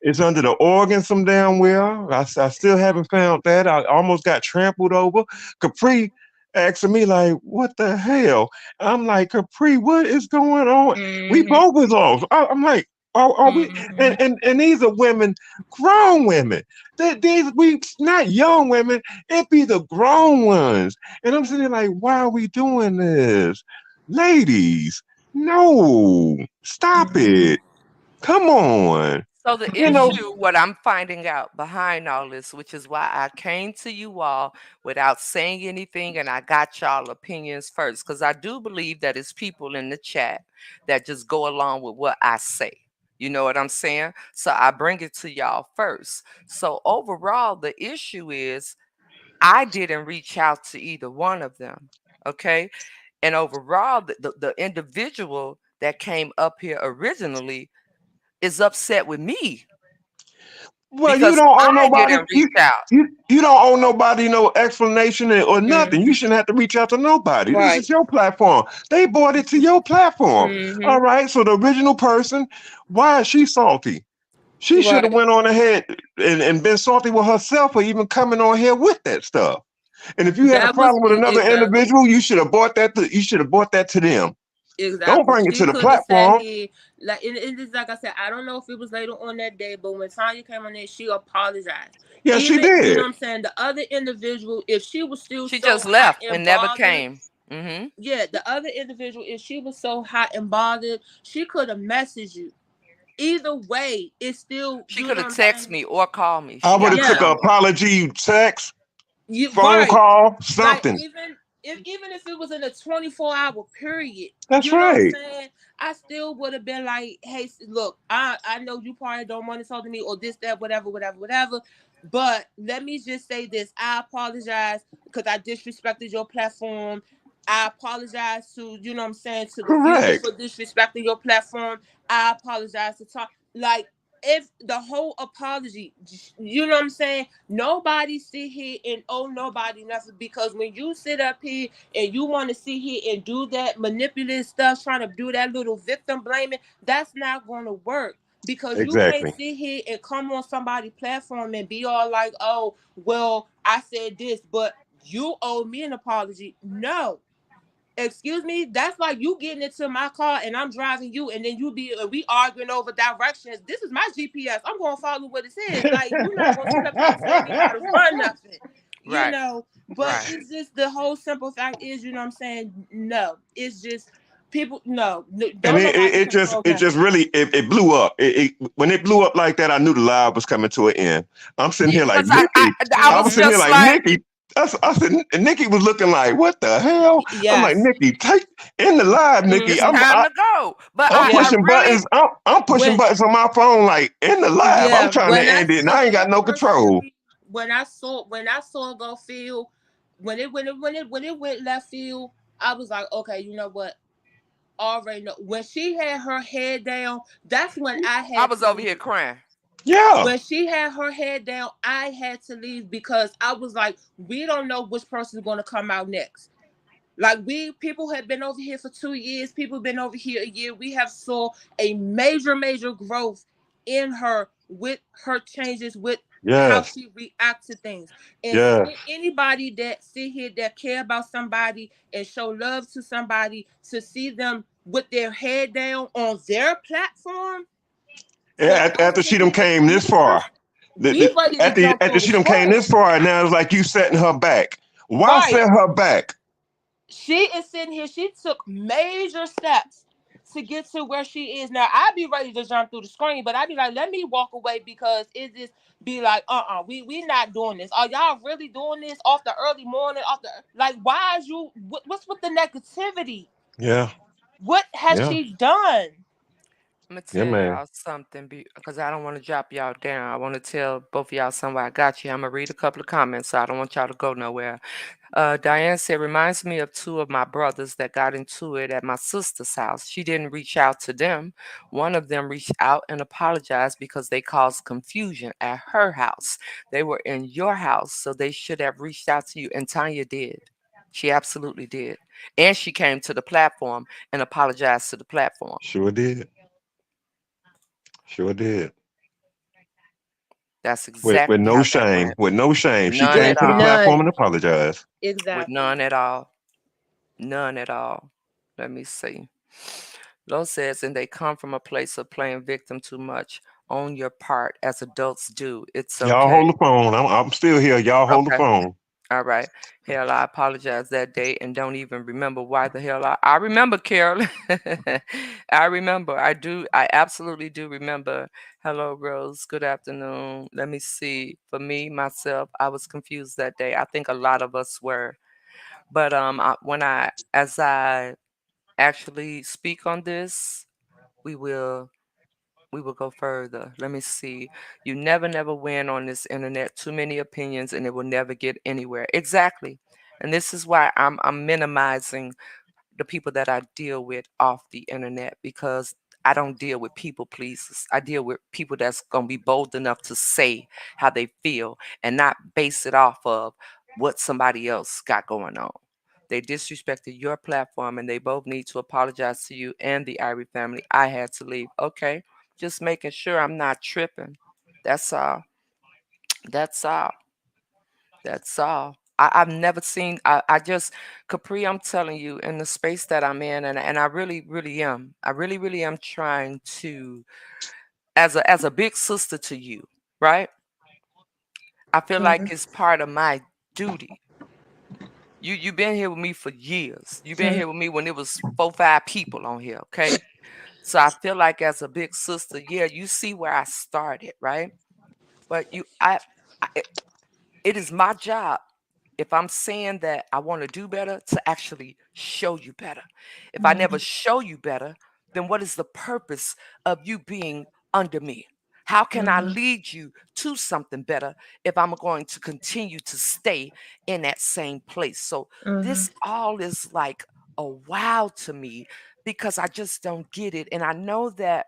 It's under the organ some damn well. I still haven't found that. I almost got trampled over. Capri asking me like, "What the hell?" I'm like, "Capri, what is going on?" We Mhm. both was lost. I'm like, "Are we?" And, Mhm. and and these are women, grown women. These we not young women. It be the grown ones. And I'm sitting there like, "Why are we doing this, ladies? No, stop Mhm. it. Come on." So the You know, issue, what I'm finding out behind all this, which is why I came to you all without saying anything, and I got y'all opinions first, because I do believe that it's people in the chat that just go along with what I say. You know what I'm saying? So I bring it to y'all first. So overall, the issue is I didn't reach out to either one of them. Okay. And overall, the individual that came up here originally is upset with me well, you because don't owe I nobody. didn't reach out. You don't owe nobody no explanation or nothing. You Mhm. shouldn't have to reach out to nobody. This Right. is your platform. They brought it to your platform. All Mhm. right. So the original person, why is she salty? She should have Right. went on ahead and been salty with herself for even coming on here with that stuff. And if you had a That was problem with another exactly. individual, you should have brought that to them. Don't Exactly. bring it She to the could have said platform. he like and it's like I said, I don't know if it was later on that day, but when Tanya came on there, she apologized. Yeah, she Even did. I'm saying, the other individual, if she was still She so just hot left and and never bothered, came. yeah, the other individual, if she was so hot and bothered, she could have messaged you. Either way, it's still, She you could know have what I'm texted saying? me or called me. I She would got have my took Yeah. an number. apology, text, You phone right. call, Like something. even if it was in a 24-hour period, That's you know what I'm right. saying? I still would have been like, hey, look, I know you probably don't want to talk to me or this, that, whatever, whatever, whatever. But let me just say this. I apologize because I disrespected your platform. I apologize to, you know what I'm saying, to the viewers Correct. for disrespecting your platform. I apologize to talk like if the whole apology, you know what I'm saying? Nobody sit here and owe nobody nothing, because when you sit up here and you want to sit here and do that manipulative stuff, trying to do that little victim blaming, that's not going to work. Because you can't Exactly. sit here and come on somebody's platform and be all like, oh, well, I said this, but you owe me an apology. No, excuse me, that's like you getting into my car and I'm driving you, and then we arguing over directions. This is my GPS. I'm gonna follow what it says. Like, you're not gonna sit up here and tell me how to run nothing, you Right. know. But Right. it's just the whole simple fact is, you know what I'm saying? No, it's just people. No, And don't nobody control it just nothing. really it blew up. When it blew up like that, I knew the live was coming to an end. I'm sitting Yeah, here like because I Nikki. I I was was Mm-hmm. sitting here just like like, Nikki. I said, and Nikki was looking like, what the hell? I'm like, Yes. Nikki, take in the live, Nikki. it's Mm-hmm. time to go. But I'm Yeah. I pushing really, buttons. I'm pushing When buttons on my phone like in the live. I'm Yeah, trying to when I end it, and see I ain't got it no control. personally, when I saw it go field, when it went left field, I was like, okay, you know what? Already know. When she had her head down, that's when I I had was to over here leave. crying. Yeah. When she had her head down, I had to leave because I was like, we don't know which person is going to come out next. Like, people have been over here for 2 years. People have been over here a year. We have saw a major growth in her with her changes with how Yes. she reacts to things. And Yes. anybody that sit here that care about somebody and show love to somebody, to see them with their head down on their platform, for Yeah, us after to she done be came this far, excused, we ready to jump after through the she done came screen. this far, now it's like you setting her back. Why Right. set her back? She is sitting here. She took major steps to get to where she is now. I'd be ready to jump through the screen, but I'd be like, let me walk away because it just be like, we not doing this. Are y'all really doing this off the early morning? Off the like, why is you? What's with the negativity? Yeah. What has Yeah. she done? I'm gonna Yeah, tell man. y'all something because I don't want to drop y'all down. I want to tell both of y'all somewhere I got you. I'm gonna read a couple of comments, so I don't want y'all to go nowhere. Diane said, reminds me of two of my brothers that got into it at my sister's house. She didn't reach out to them. One of them reached out and apologized because they caused confusion at her house. They were in your house, so they should have reached out to you. And Tanya did. She absolutely did. And she came to the platform and apologized to the platform. Sure did. Sure did. That's With exactly no how that shame. went. With no shame. She None came With at to the all. platform none, and apologized. With exactly. none at all. None at all. Let me see. Lo says, and they come from a place of playing victim too much. Own your part as adults do. It's Y'all hold okay. the phone. I'm still here. Y'all hold the Okay. phone. All right. Hell, I apologize that day and don't even remember why the hell I remember, Carolyn. I remember. I do. I absolutely do remember. Hello, Rose. Good afternoon. Let me see. For me, myself, I was confused that day. I think a lot of us were. But as I actually speak on this, we will we will go further. Let me see. You never win on this internet. Too many opinions and it will never get anywhere. Exactly. And this is why I'm minimizing the people that I deal with off the internet because I don't deal with people pleasers. I deal with people that's going to be bold enough to say how they feel and not base it off of what somebody else got going on. They disrespected your platform and they both need to apologize to you and the Irie family. I had to leave. Okay. Just making sure I'm not tripping. That's all. That's all. That's all. I've never seen I just Capri, I'm telling you, in the space that I'm in, and I really am. I really am trying to as a big sister to you, right? I feel like Mhm. it's part of my duty. You've been here with me for years. You've been Mhm. here with me when it was 4, 5 people on here, okay? So I feel like as a big sister, yeah, you see where I started, right? But I it is my job if I'm saying that I want to do better to actually show you better. If I never Mhm. show you better, then what is the purpose of you being under me? How can I Mhm. lead you to something better if I'm going to continue to stay in that same place? So Mhm. this all is like a wow to me because I just don't get it. And I know that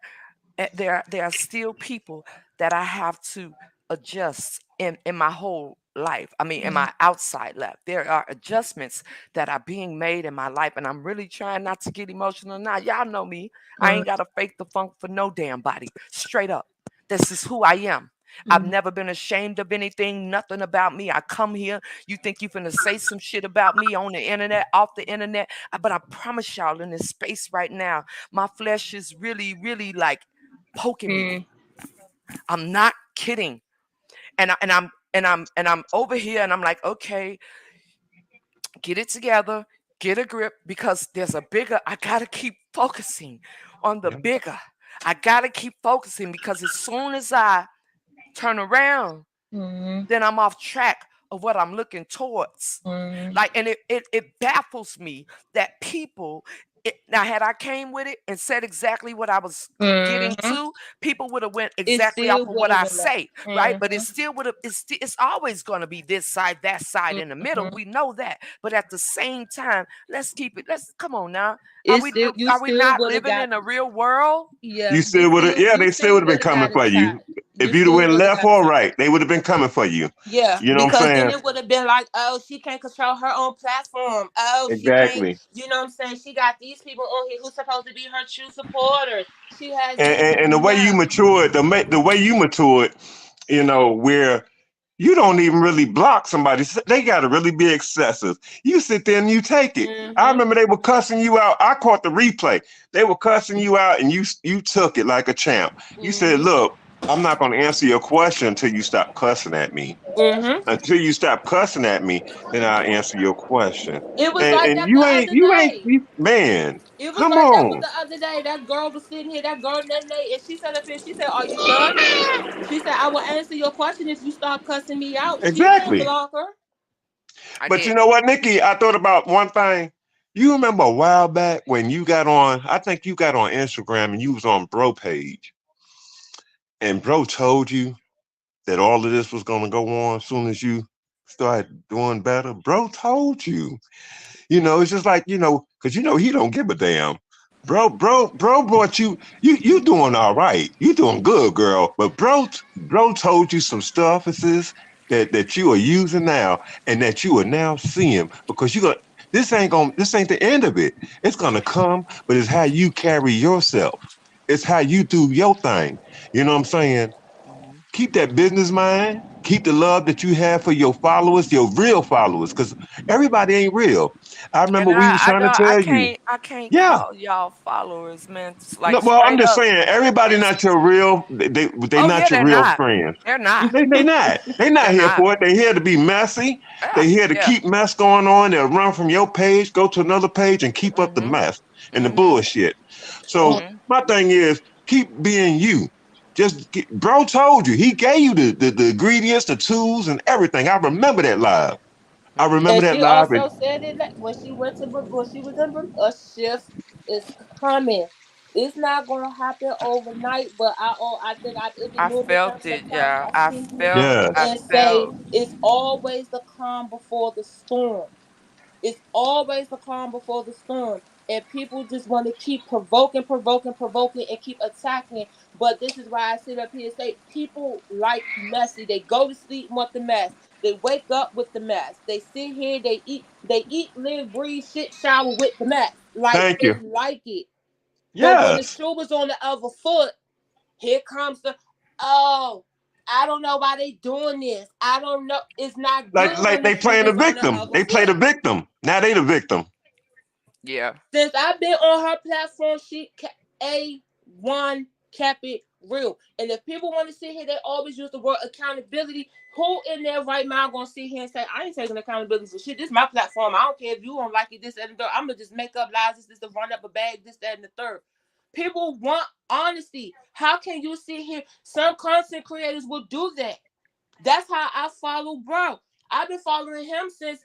there are still people that I have to adjust in my whole life. I mean, in Mhm. my outside life, there are adjustments that are being made in my life, and I'm really trying not to get emotional now. Y'all know me; I Mhm. ain't got to fake the funk for no damn body. Straight up, this is who I am. I've Mhm. never been ashamed of anything, nothing about me. I come here, you think you finna say some shit about me on the internet, off the internet, but I promise y'all in this space right now, my flesh is really like poking me. Mhm. I'm not kidding. And I'm over here and I'm like, okay, get it together, get a grip because there's a bigger, I gotta keep focusing on the Yeah. bigger. I gotta keep focusing because as soon as I turn around, Mhm. then I'm off track of what I'm looking towards. Mhm. Like, and it baffles me that people Now, had I came with it and said exactly what I was getting to, people would have went exactly off of what I say, right? But it still would have. It's always going to be this side, that side, in the middle. We know that, but at the same time, let's keep it. Let's come on now. Are we not living in a real world? Yeah, you still would have. Yeah, they still would have been coming for you. If you'd have went left or right, they would have been coming for you. Yeah, you know because what I'm saying? then it would have been like, oh, she can't control her own platform. Oh, Exactly. she can't. You know what I'm saying? She got these people on here who's supposed to be her true supporters. She has And the way you matured, the way you matured, where you don't even really block somebody. They got to really be excessive. You sit there and you take it. I remember they were cussing you out. I caught the replay. They were cussing you out, and you took it like a champ. You said, look, I'm not going to answer your question until you stop cussing at me. Until you stop cussing at me, then I'll answer your question. It was like that the other day. Man. It was Come like on. that the other day. That girl was sitting here, that girl Nene, and she said up here, she said, are you done? She said, I will answer your question if you stop cussing me out. Exactly. She didn't block her. But you know what, Nikki? I thought about one thing. You remember a while back when you got on, I think you got on Instagram and you was on Bro page. And Bro told you that all of this was going to go on as soon as you started doing better. Bro told you. It's just like, because he don't give a damn. Bro brought you doing all right. You doing good, girl. But bro told you some stuff that you are using now and that you are now seeing, because this ain't the end of it. It's gonna come, but it's how you carry yourself. It's how you do your thing. You know what I'm saying? Keep that business mind. Keep the love that you have for your followers, your real followers, because everybody ain't real. I remember we was trying to tell you. I can't call y'all followers, man. Like, no, well, I'm just saying, everybody not your real. They not your real friends. They're not. They not. They not here for it. They here to be messy. They here to keep mess going on. They'll run from your page, go to another page, and keep up the mess and the bullshit. So my thing is, keep being you. Bro told you. He gave you the ingredients, the tools, and everything. I remember that live. I remember that live. She also said it when she was in a shift is coming. It's not gonna happen overnight, but I think I felt it, yeah. I felt. It's always the calm before the storm. It's always the calm before the storm. And people just want to keep provoking, and keep attacking. But this is why I sit up here and say people like messy. They go to sleep with the mess. They wake up with the mess. They sit here, they eat, live, breathe, shit, shower with the mess. Like they like it. But when the shoe was on the other foot, here comes I don't know why they doing this. I don't know. It's not good. Like they playing the victim. They play the victim. Now they the victim. Yeah. Since I've been on her platform, she A1 kept it real. And if people want to sit here, they always use the word accountability. Who in their right mind gonna sit here and say, I ain't taking accountability for shit. This is my platform. I don't care if you don't like it, this, that, and the third. I'm gonna just make up lies. This to run up a bag, this, that, and the third. People want honesty. How can you sit here? Some content creators will do that. That's how I follow Bro. I've been following him since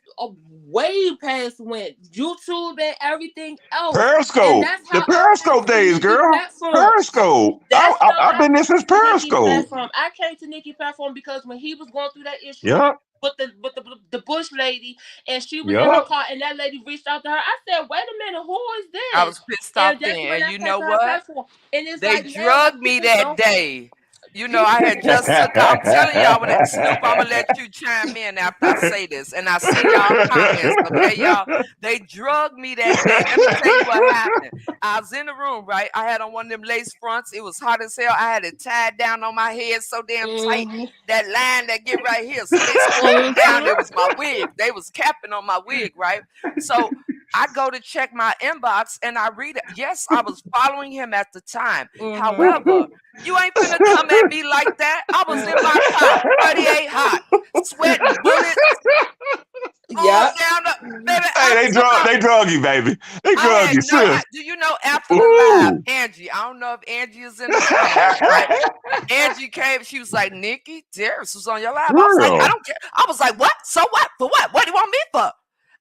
way past when YouTube and everything else. Periscope. The Periscope days, girl. Periscope. I've been there since Periscope. I came to Nikki platform because when he was going through that issue with the Bush lady, and she was in her car, and that lady reached out to her. I said, "Wait a minute, who is this?" I was pissed off then, and you know what? They drugged me that day. I had just I'm telling y'all, when Snoop, I'm gonna let you chime in after I say this, and I see y'all comments. Okay, y'all, they drugged me that day. Let me tell you what happened. I was in the room, right? I had on one of them lace fronts. It was hot as hell. I had it tied down on my head so damn tight. That line that get right here, so they screwed down. It was my wig. They was capping on my wig, right? So I go to check my inbox and I read it. Yes, I was following him at the time. However, you ain't finna come at me like that. I was in my car, 38 hot, sweating bullets. Baby, they drug you, baby. They drug you, sis. Do you know after the live, Angie? I don't know if Angie is in the class, right? Angie came. She was like, "Nikki, Darius was on your live." I was like, "I don't care." I was like, "What? So what? For what? What do you want me for?"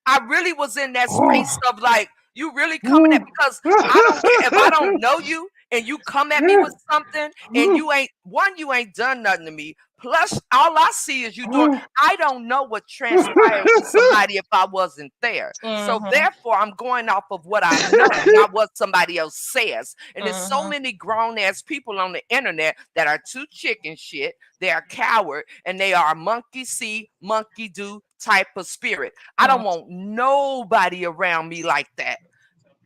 I really was in that space of like, You really coming at, because I don't care if I don't know you and you come at me with something and you ain't done nothing to me. Plus, all I see is you doing. I don't know what transpired with somebody if I wasn't there. So therefore, I'm going off of what I know, not what somebody else says. And there's so many grown ass people on the internet that are too chicken shit. They are coward, and they are monkey see, monkey do type of spirit. I don't want nobody around me like that.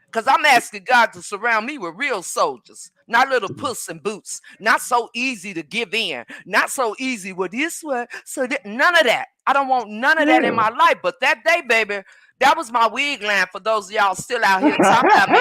Because I'm asking God to surround me with real soldiers, not little puss in boots, not so easy to give in, not so easy with this one. So none of that. I don't want none of that in my life. But that day, baby, that was my wig line for those of y'all still out here talking about me.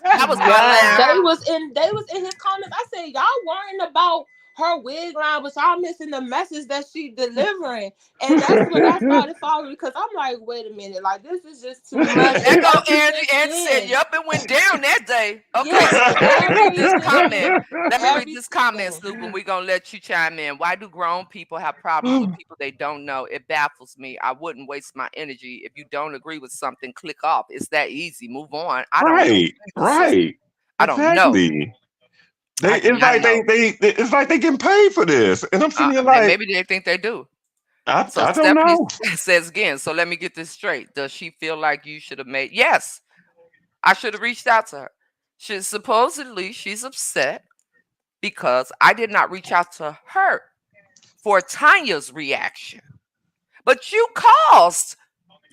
That was my line. They was in his comments. I said, y'all worrying about her wig line, but y'all missing the message that she delivering. And that's when I started following, because I'm like, wait a minute, like this is just too much. There go Angie. Angie said, yup, it went down that day. Okay, so let me read this comment. Let me read this comment, Snoop, and we're gonna let you chime in. Why do grown people have problems with people they don't know? It baffles me. I wouldn't waste my energy. If you don't agree with something, click off. It's that easy. Move on. I don't know. Right. I don't know. It's like they getting paid for this, and I'm sitting here like, maybe they think they do. I don't know. Says again. So let me get this straight. Does she feel like you should have made? Yes, I should have reached out to her. Supposedly she's upset because I did not reach out to her for Tanya's reaction, but you caused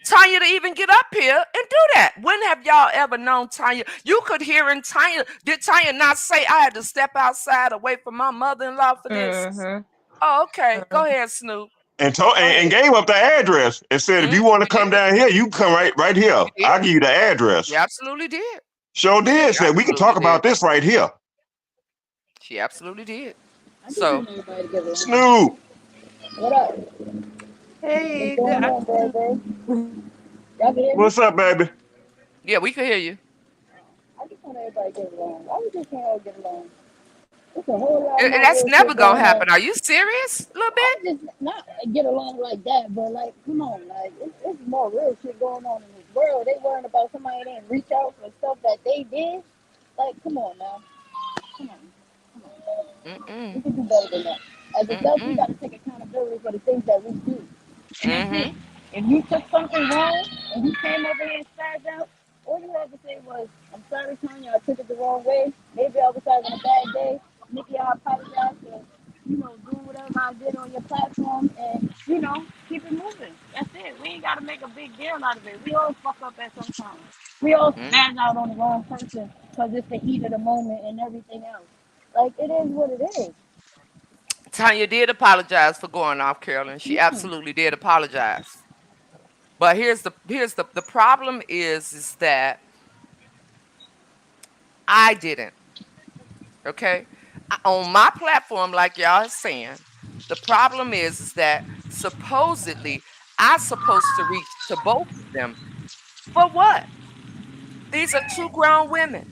Tanya to even get up here and do that. When have y'all ever known Tanya? You could hear in Tanya. Did Tanya not say I had to step outside away from my mother-in-law for this? Oh, okay. Go ahead, Snoop. And gave up the address and said, if you want to come down here, you can come right here. I'll give you the address. She absolutely did. Sure did. Said we can talk about this right here. She absolutely did. So, Snoop. What up? Hey, what's up, baby? Yeah, we can hear you. I just want everybody to get along. Why we just can't all get along? It's a whole lot. And that's never gonna happen. Are you serious? A little bit? Just not get along like that, but like, come on, like it's more real shit going on in this world. They worrying about somebody that didn't reach out for stuff that they did. Like, come on now. Come on. We can do better than that. As adults, we gotta take accountability for the things that we do. If you took something wrong and you came over here and spazzed out, all you had to say was, I'm sorry, Tanya, I took it the wrong way. Maybe I was having a bad day. Nikki, I apologize for, doing whatever I did on your platform and, keep it moving. That's it. We ain't got to make a big deal out of it. We all fuck up at some time. We all spaz out on the wrong person because it's the heat of the moment and everything else. Like, it is what it is. Tanya did apologize for going off, Carolyn. She absolutely did apologize. But here's the problem is that I didn't. Okay? On my platform, like y'all are saying, the problem is that supposedly I'm supposed to reach to both of them. For what? These are two grown women.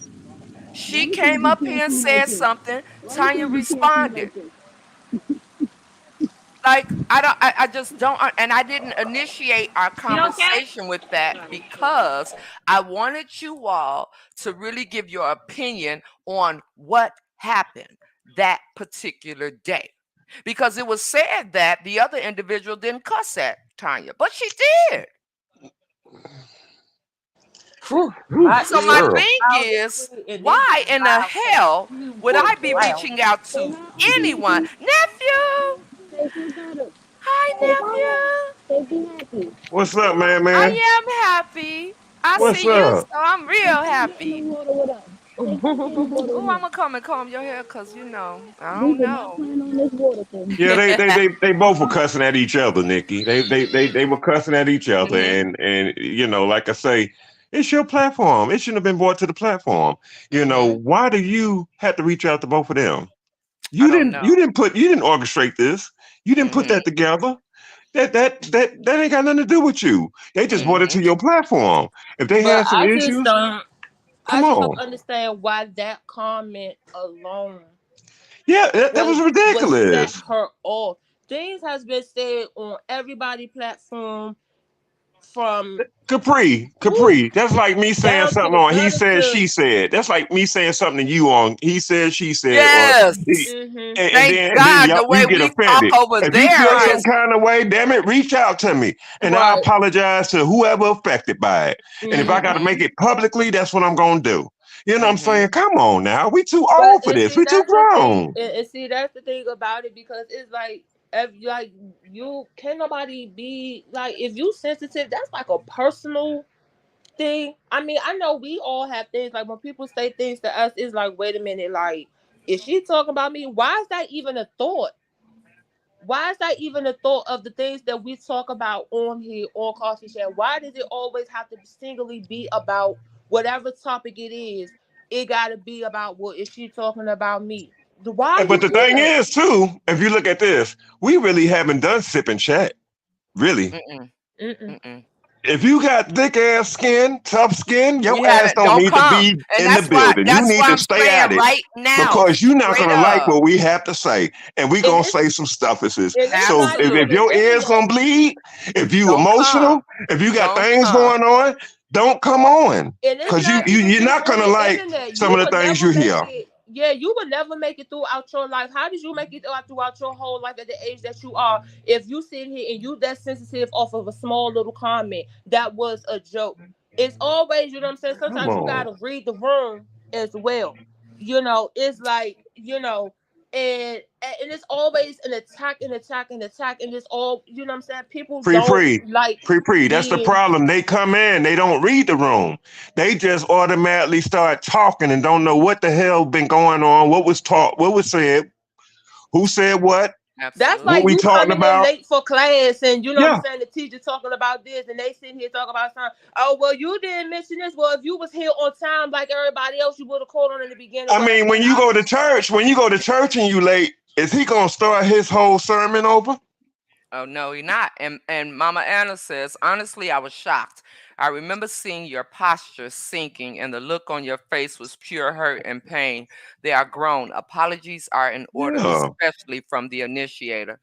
She came up here and said something. Tanya responded. Like, I just don't, and I didn't initiate our conversation with that because I wanted you all to really give your opinion on what happened that particular day. Because it was said that the other individual didn't cuss at Tanya, but she did. So my thing is, why in the hell would I be reaching out to anyone? Nephew! Hi, nephew. What's up, man? I am happy. I see you, so I'm real happy. Oh, I'm gonna come and comb your hair, cause I don't know. Yeah, they both were cussing at each other, Nikki. They were cussing at each other, and like I say, it's your platform. It shouldn't have been brought to the platform. Why do you have to reach out to both of them? You didn't orchestrate this. You didn't put that together. That ain't got nothing to do with you. They just brought it to your platform. If they had some issues, I just don't understand why that comment alone. Yeah, that was ridiculous. Set her off. Things has been said on everybody's platform from Capri. woo, That's like me saying down to something the on he gutter said, to she said. That's like me saying something to you on he said, she said, or Yes. mm-hmm. Thank and then God the way you get we talk offended. over If you there feel some Right, is kind of way, damn it, reach out to me, and I right. apologize to whoever affected by it. And if I got to Mm-hmm. make it publicly, that's what I'm gonna do. You know what I'm saying? mm-hmm. Come on now, we too But old for and this. see We too that's the thing, grown. and see that's the thing about it because it's like if like you can nobody be like if you sensitive, that's like a personal thing. I mean, I know we all have things like when people say things to us, it's like, wait a minute, like, is she talking about me? Why is that even a thought? Why is that even a thought of the things that we talk about on here on Coffee Chat? Why does it always have to singly be about whatever topic it is? It got to be about, well, is she talking about me? Why are But you the doing thing that? is, too, if you look at this, we really haven't done sip and chat. Really. Mm-mm. Mm-mm. Mm-mm. If you got thick ass skin, tough skin, We your ass haven't. don't Don't need to come. be And in the building. You that's need why to I'm stay saying at it right now, because you're not straight gonna like up. what we have to say, and we And gonna it's say some stuffuses. and it's So not even if the Absolutely. your ears internet. gonna bleed, if you Don't emotional, come. if you got Don't things come. going on, don't come on And it's because not even you're just not on gonna the like internet. some You of the would things never you make hear. it. Yeah, you would never make it throughout your life. How did you make it throughout your whole life at the age that you are? If you sit here and you that sensitive off of a small little comment that was a joke. It's always, you know what I'm saying? Come Sometimes you on, gotta read the room as well. It's like, and it's always an attack and attack and attack, and it's all, you know what I'm saying? People pre don't pre. like Pre. That's the being problem. They come in, they don't read the room. They just automatically start talking and don't know what the hell been going on, what was taught, what was said, who said That's what like Absolutely. we you talking coming in about. late for class, and you know what I'm Yeah. saying. The teacher talking about this, and they sitting here talking about something. Oh well, you didn't mention this. Well, if you was here on time like everybody else, you would have called on in the beginning. I Well, mean, when when you go to church and you late, is he gonna start his whole sermon over? Oh no, you're not. And Mama Anna says, honestly, I was shocked. I remember seeing your posture sinking and the look on your face was pure hurt and pain. They are grown. Apologies are in order, Yeah. especially from the initiator.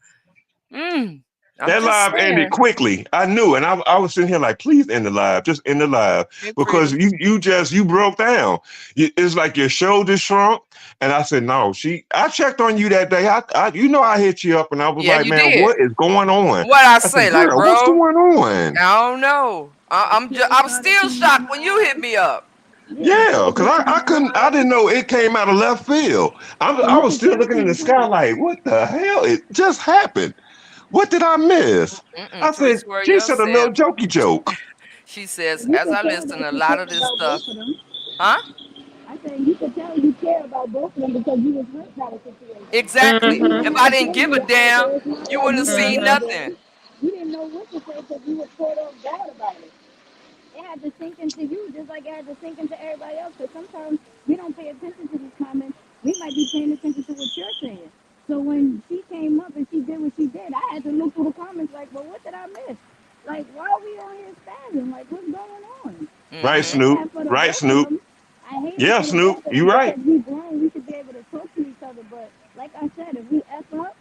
Mm, I'm That just live ended saying. quickly. I knew, and I was sitting here like, please end the live, just end the live, Hey, because Freedom. you broke down. It's like your shoulders shrunk, and I said, no, I checked on you that day. I hit you up, and I was Yeah, like, you man, did. what is going on? What I I said, say, like, girl, what's bro, going on? I don't know. Kill I'm try to still come in shocked my when you hit eyes. me up. Yeah, Yeah, so because this is my I eyes. didn't know it came out of left field. So I you was can still tell looking in she's the sky attentive. like, what the hell? It just happened. What did I miss? Mm-mm. I said, Teresa she Royale said a said, little jokey joke. she says, You as can I tell listen, that a you lot care of this about stuff, both of them. huh? I said you can tell you care about both of them because you was hurt by the situation. Exactly. You Mm-hmm. If wanted I to didn't pull give me a out, so damn, it's not you like wouldn't have you just seen Mm-hmm. went nothing. there. You didn't know what to say because you was caught off guard about it. It had to sink into you just like it had to sink into everybody else. Because sometimes we don't pay attention to these comments. We might be paying attention to what you're saying. So when she came up and she did what she did, I had to look through the comments like, well, what did I miss? Like, why are we on here spazzing? Like, what's going on? Right, Mm-hmm. I Snoop. laugh for the Right, both of Snoop. them. I hate it Yeah, for the Snoop. both of You them right. because we grown. We should be able to talk to each other. But like I said, if we F up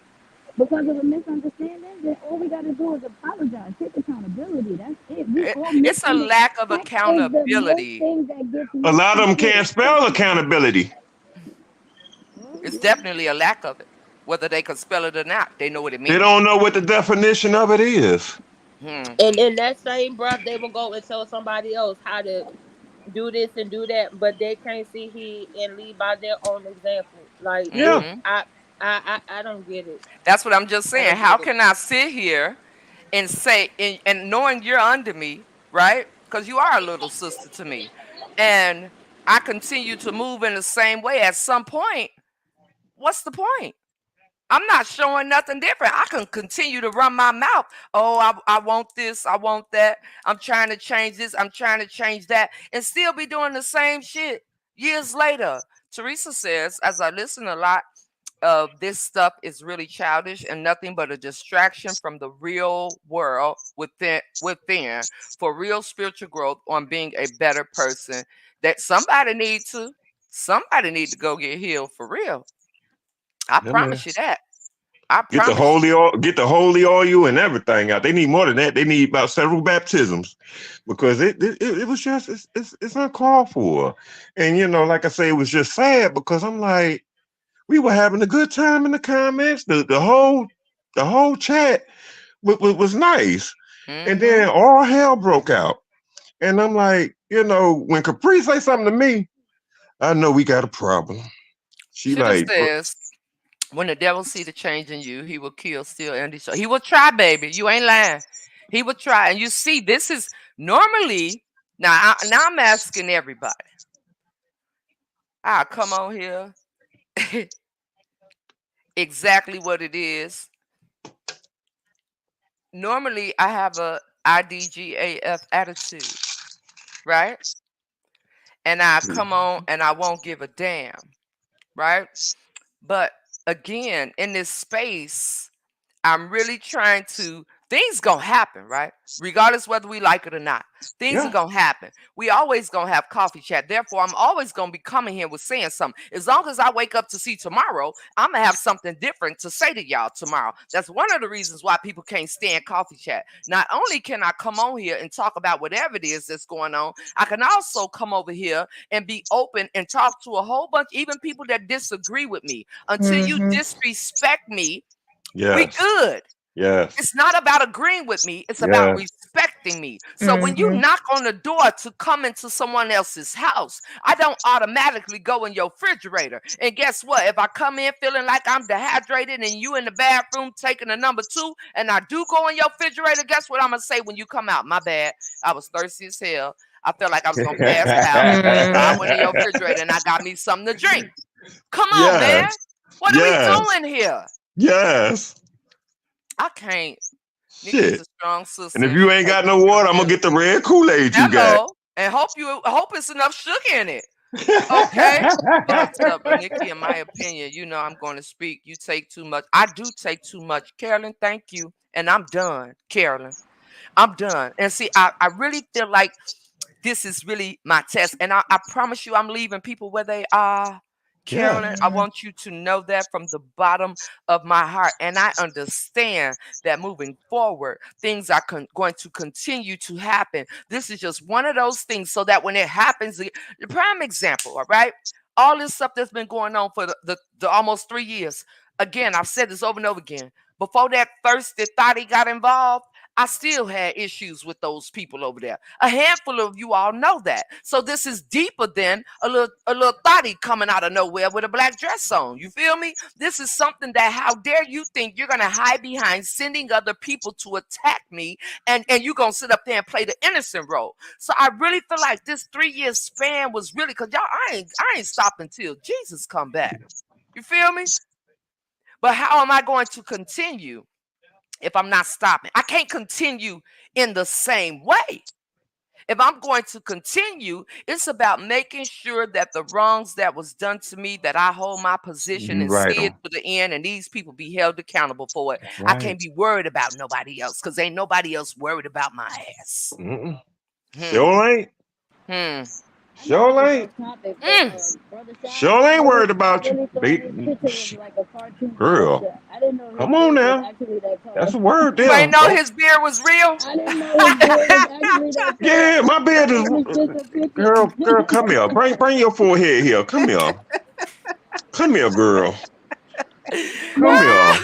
because of a misunderstanding, then all we got to do is apologize, take accountability. That's it. We all It's a misunderstand. lack of Text is the most accountability. thing that gets A lot of them can't misconstrued. spell accountability. Well, It's yeah. definitely a lack of it. Whether they can spell it or not, they know what it They means. don't know what the definition of it is. Hmm. And in that same breath, they will go and tell somebody else how to do this and do that, but they can't see he and lead by their own example. Like Yeah. it, Hmm. I don't get it. That's what I'm just I saying. don't How get it. can I sit here and say, and knowing you're under me, right? Because you are a little sister to me, and I continue to move in the same way. At some point, what's the point? I'm not showing nothing different. I can continue to run my mouth. Oh, I want this. I want that. I'm trying to change this. I'm trying to change that. And still be doing the same shit years later. Teresa says, as I listen a lot of this stuff is really childish and nothing but a distraction from the real world within for real spiritual growth on being a better person that somebody need to go get healed for real. I Yeah, man. promise you that. I Get the promise you. holy oil and everything out. They need more than that. They need about several baptisms because it was just it's uncalled for. And like I say, it was just sad because I'm like, we were having a good time in the comments. The whole chat was nice, and then Mm-hmm. all hell broke out. And I'm like, when Capri say something to me, I know we got a problem. She Should have like, says, when the devil see the change in you, he will kill, steal, and destroy. He will try, baby. You ain't lying. He will try. And you see, this is normally, now I'm asking everybody. I'll come on here exactly what it is. Normally, I have a IDGAF attitude, right? And I come on and I won't give a damn, right? But again, in this space, I'm really trying to, things gonna happen, right? Regardless whether we like it or not. Things are yeah, gonna happen. We always gonna have coffee chat. Therefore, I'm always gonna be coming here with saying something. As long as I wake up to see tomorrow, I'm gonna have something different to say to y'all tomorrow. That's one of the reasons why people can't stand coffee chat. Not only can I come on here and talk about whatever it is that's going on, I can also come over here and be open and talk to a whole bunch, even people that disagree with me. Until you disrespect me, we yes, good. yes, It's not about agreeing with me. It's about yes. respecting me. So when you knock on the door to come into someone else's house, I don't automatically go in your refrigerator. And guess what? If I come in feeling like I'm dehydrated and you in the bathroom taking a number 2 and I do go in your refrigerator, guess what I'm going to say when you come out? My bad. I was thirsty as hell. I felt like I was going to pass out. So I went in your refrigerator and I got me something to drink. Come on, man. Yes, What are we yes, doing here? yes. I can't. Nikki's a Shit. strong And sister if and you she ain't takes got no real water, I'm gonna serious. get the red Kool-Aid you got. Hello. And hope it's enough sugar in it. Okay. But Nikki, in my opinion, I'm going to speak. You take too much. I do take too much. Carolyn, thank you. And I'm done, Carolyn. I'm done. And see, I really feel like this is really my test. And I promise you, I'm leaving people where they are. Yeah. Carolyn, I want you to know that from the bottom of my heart. And I understand that moving forward, things are going to continue to happen. This is just one of those things so that when it happens, the prime example, all right? All this stuff that's been going on for the almost 3 years. Again, I've said this over and over again. Before that thirsty thotty got involved, I still had issues with those people over there. A handful of you all know that. So this is deeper than a little thotty coming out of nowhere with a black dress on. You feel me? This is something that, how dare you think you're gonna hide behind sending other people to attack me, and you're gonna sit up there and play the innocent role. So I really feel like this 3-year span was really, because y'all, I ain't stopping till Jesus come back. You feel me? But how am I going to continue if I'm not stopping? I can't continue in the same way. If I'm going to continue, it's about making sure that the wrongs that was done to me, that I hold my position You and right see it on. to the end, and these people be held accountable for it. That's I right. can't be worried about nobody else, because ain't nobody else worried about my ass. Mm-mm. Hmm. Sure ain't. Hmm. I know Sure it's ain't. off topic, Mm. but Brother Sean, Sure ain't worried I about you. really thought this picture was like a cartoon Girl, character. I didn't know his come on beard was now. actually that color. That's a word You ain't there. know Don't. his beard was real? I didn't know his beard was actually that color. Yeah, my beard It was is. just a picture. Girl, come here. Bring your forehead here. Come here. Come here, girl. Come here.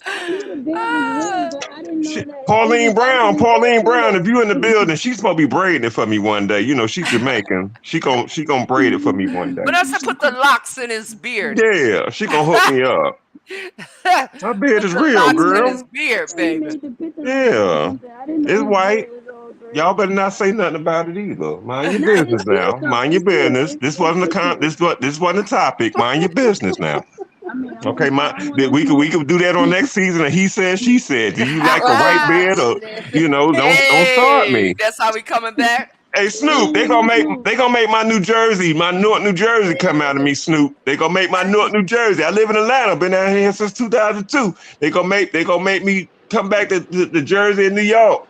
I knew the beard was real, but I didn't know that it Pauline was Brown, actually that color. if you in the building, she's supposed to be braiding it for me one day. She's Jamaican. She gonna braid it for me one day. But I said put the locks in his beard. Yeah, she gonna hook me up. My beard Put is the real, locks in his girl. beard, He baby. made the picture look Yeah, something. I didn't know it's his white. beard was all gray. Y'all better not say nothing about it either. Mind your Nah, it's business cute now. though. Mind your It's cute. business. This wasn't It's cute. this wasn't a topic. Mind your business now. I mean, Okay, I don't want no we smoke. could do that on next season. And he said, she said. Do you like a white Ah, beard or don't start hey, me. that's how we coming back. Hey I Snoop, don't want no smoke. they gonna make my Newark, New Jersey come out of me, Snoop. They gonna make my Newark, New Jersey. I live in Atlanta, been out here since 2002. They gonna make me come back to Jersey and New York.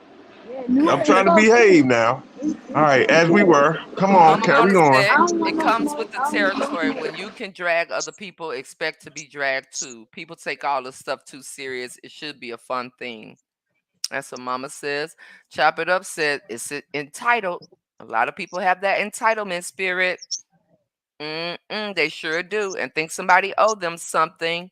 Yeah, Newark I'm is trying to so behave pretty. now. All right, as we were. Come on, Mama carry Mona on. I said don't want it no comes smoke. with the I don't want no territory. smoke. When you can drag other people, expect to be dragged too. People take all this stuff too serious. It should be a fun thing. That's what Mama says. Chop It Up said it's entitled. A lot of people have that entitlement spirit. They sure do, and think somebody owed them something.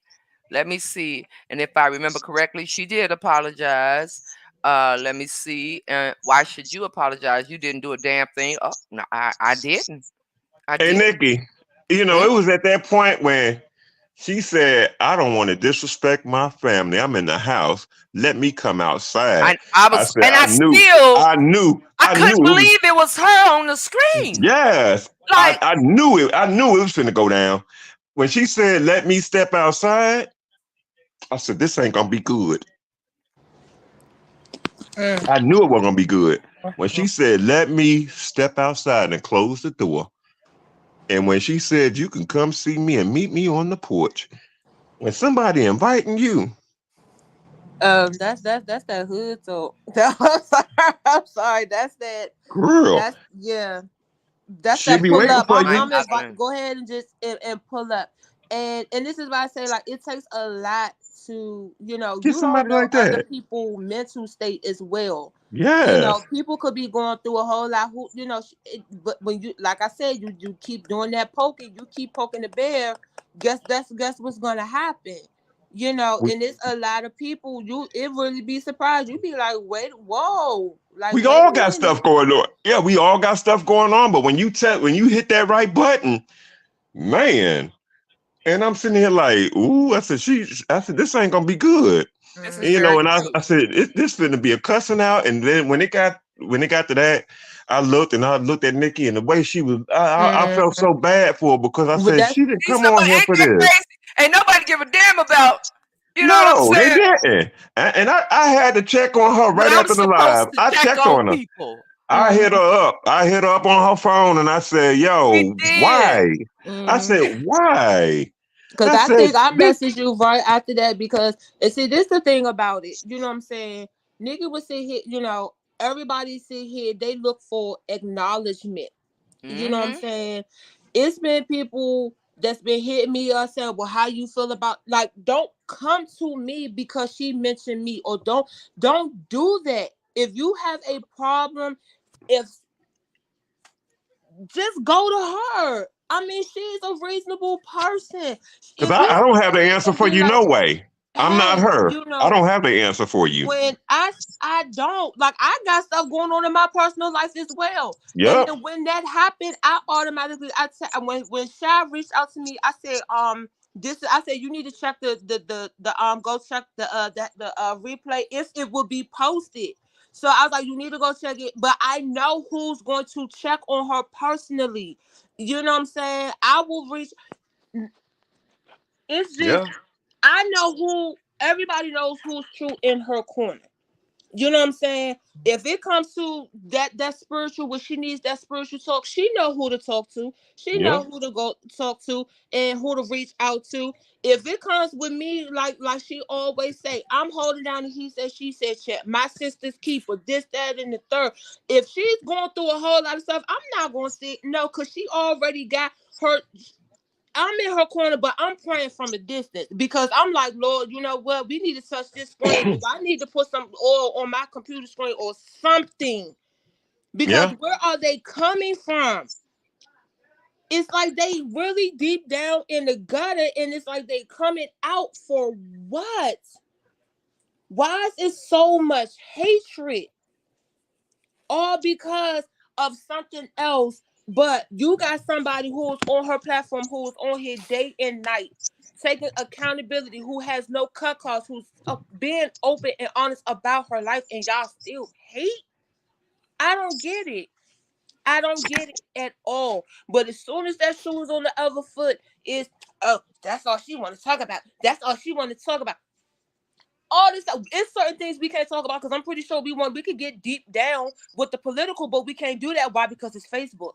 Let me see. And if I remember correctly, she did apologize. Let me see. Why should you apologize? You didn't do a damn thing. Oh, no, I didn't. I Hey, didn't. Nikki, you know, Mm, it was at that point when she said, I don't want to disrespect my family. I'm in the house. Let me come outside. I I was, said, and I I knew couldn't it was, believe it was her on the screen. yes. Like, I knew it was finna go down. When she said, let me step outside, I said, this ain't gonna be good. Mm. I knew it wasn't gonna be good. When she said, let me step outside and close the door, and when she said, you can come see me and meet me on the porch, when somebody inviting you, That's that hood talk. I'm sorry. I'm sorry. girl, That's yeah. That's she'll that be pull waiting up. for my you. I'm husband. go ahead and just and pull up. And this is why I say like it takes a lot to Get you don't somebody know like other that. people mental state as well. Yes. People could be going through a whole lot who but when you like I said you keep doing that poking, you keep poking the bear, guess what's gonna happen. We, And it's a lot of people. It really be surprised. You be like, wait, whoa, like we wait all a got minute. stuff going on. Yeah, we all got stuff going on. But when you hit that right button, man, and I'm sitting here like, ooh, I said, this ain't gonna be good. This And, is Mm. you know, very and true. I said, this finna be a cussing out. And then when it got to that, I looked at Nikki and the way she was, I felt Mm. so bad for her because I But said that's she didn't These come on somebody here ain't for that this. crazy. Ain't nobody give a damn about. You know what I'm No, they saying? didn't. And I had to check on her But right I'm after the live. supposed to I check checked on on her. people. I hit mm, her up. I hit her up on her phone and I said, We yo, did. why? I mm. said, why? Because I I said, think I this, messaged you right after that because and see this the thing about it. You know what I'm saying? Nigga would sit here, everybody sit here, they look for acknowledgement. You know what I'm Mm-hmm. saying? It's been people that's been hitting me up saying, well, how you feel about like don't come to me because she mentioned me or don't do that. If you have a problem, if just go to her. I mean, she's a reasonable person. because If you I don't sit have the here answer and for be you like, no way. I'm not hey, her. I don't have the answer for you. when I don't like I got stuff going on in my personal life as well. And Yep. then when that happened, I automatically when Shy reached out to me, I said, I said you need to check the go check the replay if it will be posted. So I was like, you need to go check it. But I know who's going to check on her personally. You know what I'm saying? I will reach it's just Yeah. I know who everybody knows who's true in her corner. You know what I'm saying? If it comes to that spiritual, where she needs that spiritual talk, she know who to talk to. She Yeah. know who to go talk to and who to reach out to. If it comes with me, like she always say, I'm holding down the he said she said shit. My sister's keeper, this, that, and the third. If she's going through a whole lot of stuff, I'm not gonna say no, cause she already got her. I'm in her corner, but I'm praying from a distance because I'm like, Lord, you know what? We need to touch this screen because I need to put some oil on my computer screen or something. Because Yeah. where are they coming from? It's like they really deep down in the gutter, and it's like they coming out for what? Why is it so much hatred? All because of something else. But you got somebody who's on her platform, who's on here day and night, taking accountability, who has no cut costs, who's being open and honest about her life, and y'all still hate. I don't get it. I don't get it at all. But as soon as that shoe is on the other foot, is that's all she want to talk about. That's all she want to talk about. All this stuff. It's certain things we can't talk about because I'm pretty sure we could get deep down with the political, but we can't do that. Why? Because it's Facebook.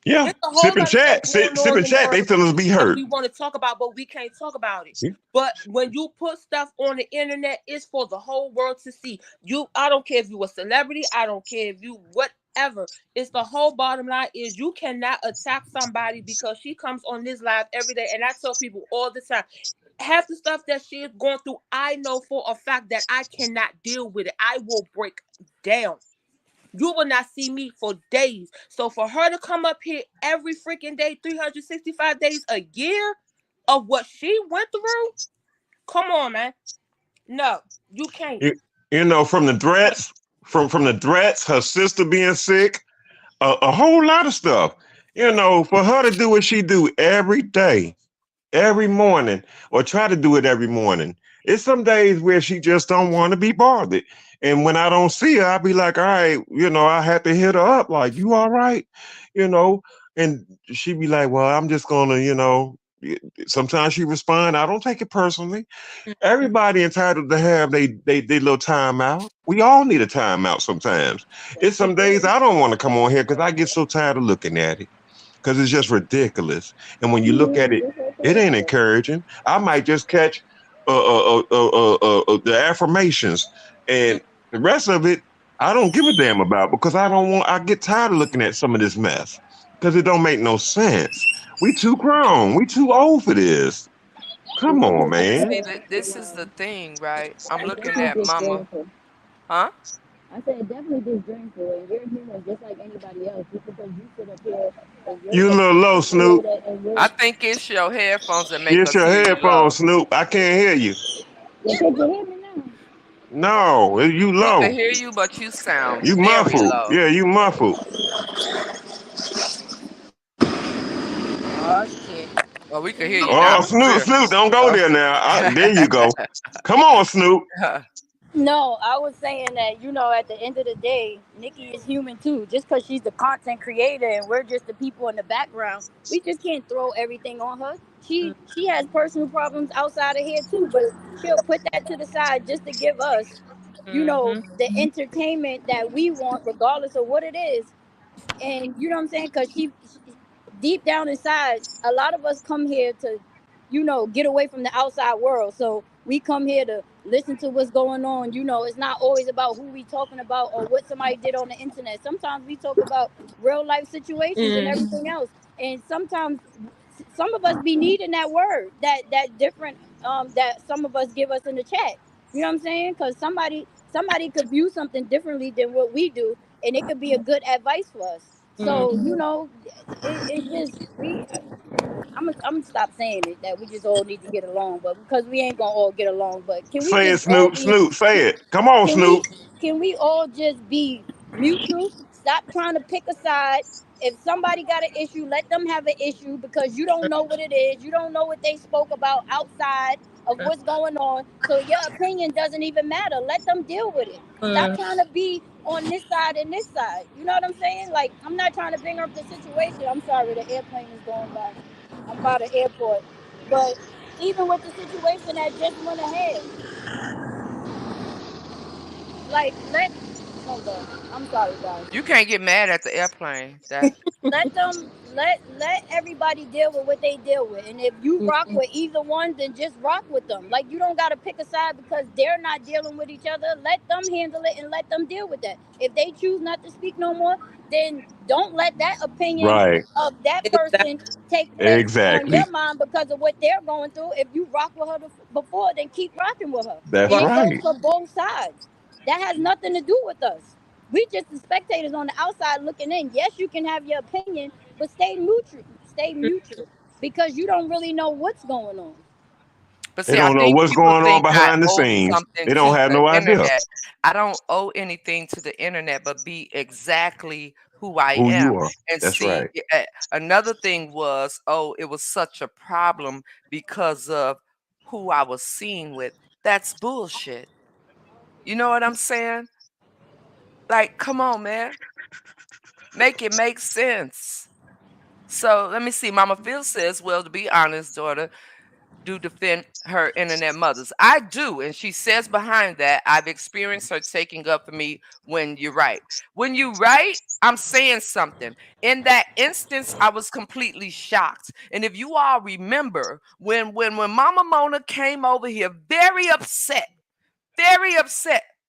Yeah. It's a whole lot of stuff going Sip on and in the chat. They world feel us be that hurt. we want to talk about, but we can't talk about it. See? But when you put stuff on the internet, it's for the whole world to see. I don't care if you a celebrity. I don't care if you what. ever. It's the whole bottom line is you cannot attack somebody because she comes on this live every day. And I tell people all the time, half the stuff that she is going through, I know for a fact that I cannot deal with it. I will break down. You will not see me for days. So for her to come up here every freaking day, 365 days a year of what she went through, come on, man. No, you can't. You know, from the threats, from the threats, her sister being sick, a whole lot of stuff. You know, for her to do what she do every day, every morning, or try to do it every morning. It's some days where she just don't want to be bothered. And when I don't see her, I'll be like, all right, you know, I have to hit her up, like, you all right? You know, and she be like, well, I'm just gonna, you know, sometimes she respond. I don't take it personally. Everybody entitled to have they little time out. We all need a time out sometimes. It's some days I don't want to come on here because I get so tired of looking at it because it's just ridiculous. And when you look at it, it ain't encouraging. I might just catch the affirmations, and the rest of it I don't give a damn about because I don't want. I get tired of looking at some of this mess because it don't make no sense. We too grown. We too old for this. Come on, man. See, this is the thing, right? I'm looking Definitely at Mama. disjointed. Huh? I said definitely disjointed, and you're human just like anybody else. Just because you sit up here and You a you're little low, Snoop. articulate and I you're, think it's your headphones that make It's us your hear you headphones, low. Snoop. I can't hear you. you can hear me now. No, you We low. can hear you, but you sound You very muffled. low. Yeah, you muffled. Oh shit. Well, we can hear you now Oh, for Snoop, real. Snoop, don't go Oh. there now. There you go. Come on, Snoop. No, I was saying that, at the end of the day, Nikki is human too. Just because she's the content creator and we're just the people in the background, we just can't throw everything on her. She has personal problems outside of here too, but she'll put that to the side just to give us, Mm-hmm. the entertainment that we want, regardless of what it is. And you know what I'm saying? Because she deep down inside, a lot of us come here to, get away from the outside world. So we come here to listen to what's going on. It's not always about who we talking about or what somebody did on the internet. Sometimes we talk about real life situations and Mm-hmm. everything else. And sometimes some of us be needing that word, that different, that some of us give us in the chat. You know what I'm saying? Because somebody could view something differently than what we do, and it could be a good advice for us. So it just we. I'm gonna stop saying it that we just all need to get along, but because we ain't gonna all get along, but can we Say it, just all Snoop. be Snoop, say it. Come on, can we Snoop. can we all just be mutual? Stop trying to pick a side. If somebody got an issue, let them have an issue because you don't know what it is. You don't know what they spoke about outside of what's going on. So your opinion doesn't even matter. Let them deal with it. Stop trying to be on this side and this side. You know what I'm saying? Like, I'm not trying to bring up the situation. I'm sorry, the airplane is going by. I'm by the airport. But even with the situation that just went ahead, like, hold on. I'm sorry, guys. You can't get mad at the airplane. That Let them let everybody deal with what they deal with, and if you rock with either one, then just rock with them. Like, you don't got to pick a side because they're not dealing with each other. Let them handle it and let them deal with that. If they choose not to speak no more, then don't let that opinion Right. of that Exactly. person take place on Exactly. your mind because of what they're going through. If you rock with her before, then keep rocking with her, That's and Right. it goes right. for both sides. That has nothing to do with us. We just the spectators on the outside looking in. Yes, you can have your opinion, but stay neutral. Stay neutral because you don't really know what's going on. But They see, I don't know think what's people going on think I behind the owe scenes. something They don't to have the no idea internet. I don't owe anything to the internet, but be exactly who I who you am. are. And That's see, right. another thing was, oh, it was such a problem because of who I was seen with. That's bullshit. You know what I'm saying? Like, come on, man. Make it make sense. So let me see. Mama Phil says, well, to be honest, daughter, do defend her internet mothers. I do. And she says behind that, I've experienced her taking up for me when you're right. When you right, I'm saying something. In that instance, I was completely shocked. And if you all remember, when Mama Mona came over here very upset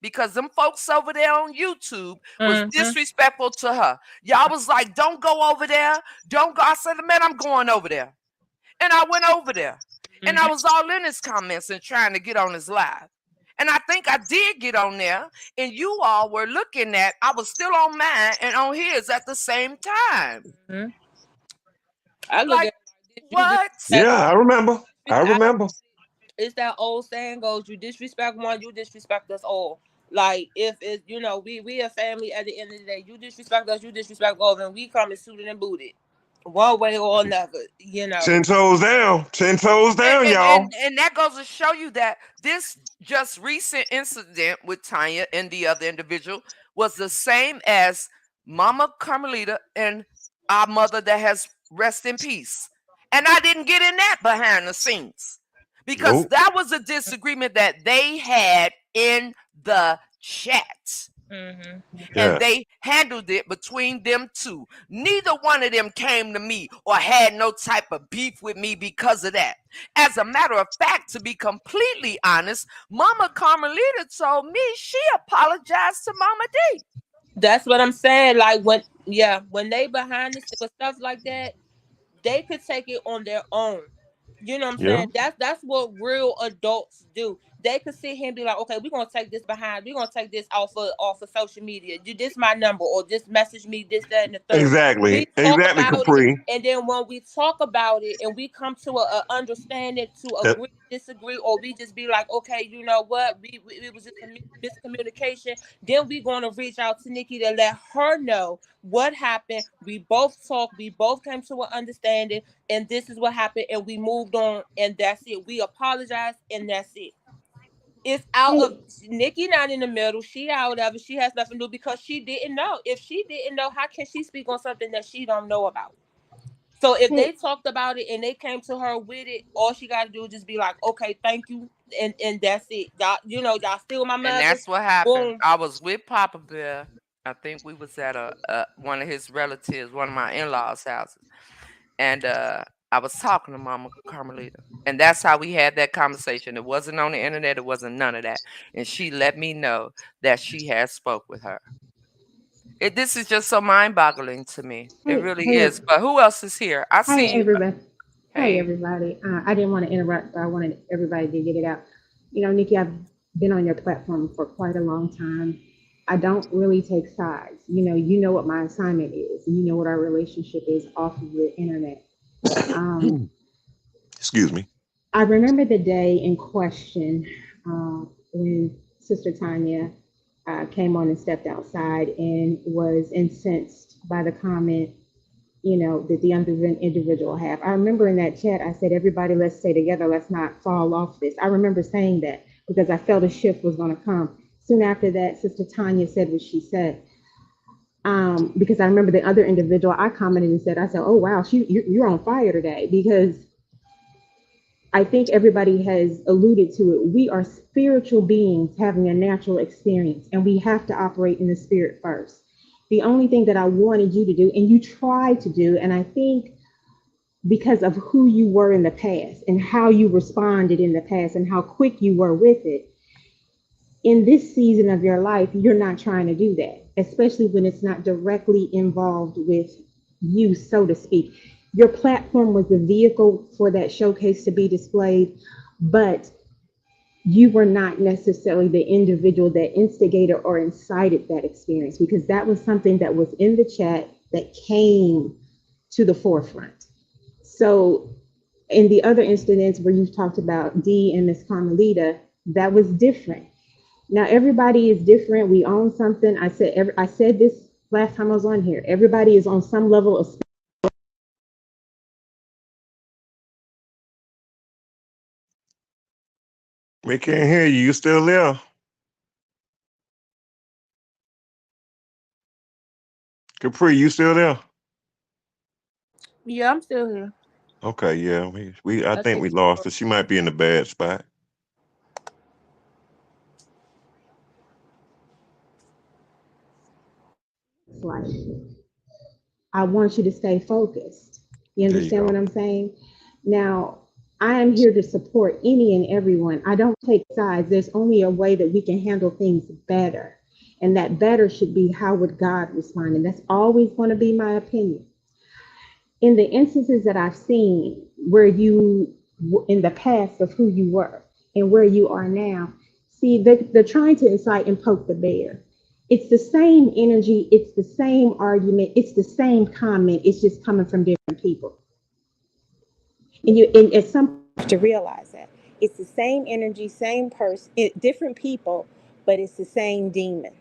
because them folks over there on YouTube was Mhm. disrespectful to her. Y'all was like, don't go over there. Don't go. I said, man, I'm going over there. And I went over there. And I Mhm. was all in his comments and trying to get on his live. And I think I did get on there. And you all were looking at, I was still on mine and on his at the same time. Mhm. I look Like, at it, you what? Yeah, I remember. I I, remember. it's that old saying goes, you disrespect one, you disrespect us all. Like if it's we a family at the end of the day. You disrespect us, you disrespect all, and we come and suited and booted, one way or another. 10 toes down. 10 toes And, down, and, y'all. and, and that goes to show you that this just recent incident with Tanya and the other individual was the same as Mama Carmelita and our mother that has rest in peace. And I didn't get in that behind the scenes because Nope. that was a disagreement that they had in the chat. Mm-hmm. And Yes. they handled it between them two. Neither one of them came to me or had no type of beef with me because of that. As a matter of fact, to be completely honest, Mama Carmelita told me she apologized to Mama D. That's what I'm saying. Like when they behind the scenes with stuff like that, they could take it on their own. You know what I'm Yeah. saying? That's what real adults do. They could sit here and be like, okay, we're gonna take this behind, we're gonna take this off of social media. You this my number, or just message me this, that, and the third. Exactly. We talk Exactly, about it, Capri. and then when we talk about it and we come to a understanding, to That, agree, disagree, or we just be like, okay, you know what, we it was just a miscommunication. Then we gonna reach out to Nikki to let her know what happened. We both talked, we both came to an understanding, and this is what happened, and we moved on, and that's it. We apologize, and that's it. It's out of Hey, Nikki, not in the middle. She out of it. She has nothing to do because she didn't know. If she didn't know, how can she speak on something that she don't know about? So if they hey, talked about it and they came to her with it, all she got to do is just be like, okay, thank you, and that's it. Y'all, y'all still my And mother. that's what happened. Boom. I was with Papa Bear. I think we was at a one of his relatives, one of my in-laws' houses. And I was talking to Mama Carmelita. And that's how we had that conversation. It wasn't on the internet, it wasn't none of that. And she let me know that she had spoke with her. This is just so mind-boggling to me. It hey, really hey, is. But who else is here? I hi, see you. everybody. Hi, Hey. everybody. I didn't want to interrupt, but I wanted everybody to get it out. Nikki, I've been on your platform for quite a long time. I don't really take sides. You know what my assignment is. You know what our relationship is off of the internet. Um, excuse me. I remember the day in question when Sister Tanya came on and stepped outside and was incensed by the comment, that the other individual have. I remember in that chat, I said, everybody, let's stay together. Let's not fall off this. I remember saying that because I felt a shift was going to come. Soon after that, Sister Tanya said what she said. Because I remember the other individual, I commented and said, I said, oh, wow, you're on fire today, because I think everybody has alluded to it. We are spiritual beings having a natural experience, and we have to operate in the spirit first. The only thing that I wanted you to do, and you tried to do, and I think because of who you were in the past and how you responded in the past and how quick you were with it, in this season of your life, you're not trying to do that, especially when it's not directly involved with you, so to speak. Your platform was the vehicle for that showcase to be displayed, but you were not necessarily the individual that instigated or incited that experience, because that was something that was in the chat that came to the forefront. So, in the other incidents where you talked about Dee and Miss Carmelita, that was different. Now everybody is different. We own something. I said this last time I was on here. Everybody is on some level of. We can't hear you. You still there? Capri, you still there? Yeah, I'm still here. Okay, yeah. I I think think we lost her. She might be in a bad spot. Like, I want you to stay focused. You There you understand what go. I'm saying? Now, I am here to support any and everyone. I don't take sides. There's only a way that we can handle things better. And that better should be, how would God respond? And that's always going to be my opinion. In the instances that I've seen where in the past of who you were and where you are now, see, they're trying to incite and poke the bear. It's the same energy, it's the same argument, it's the same comment, it's just coming from different people. And at some point, you have to realize that it's the same energy, same person, different people, but it's the same demon.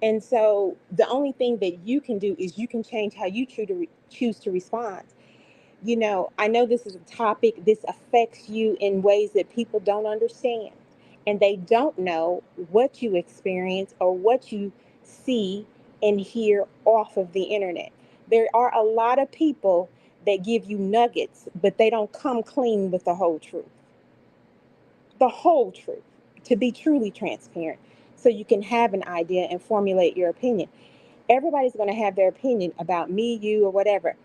And so the only thing that you can do is you can change how you choose to respond. I know this is a topic, this affects you in ways that people don't understand. And they don't know what you experience or what you see and hear off of the internet. There are a lot of people that give you nuggets, but they don't come clean with the whole truth. The whole truth, to be truly transparent, so you can have an idea and formulate your opinion. Everybody's going to have their opinion about me, you, or whatever.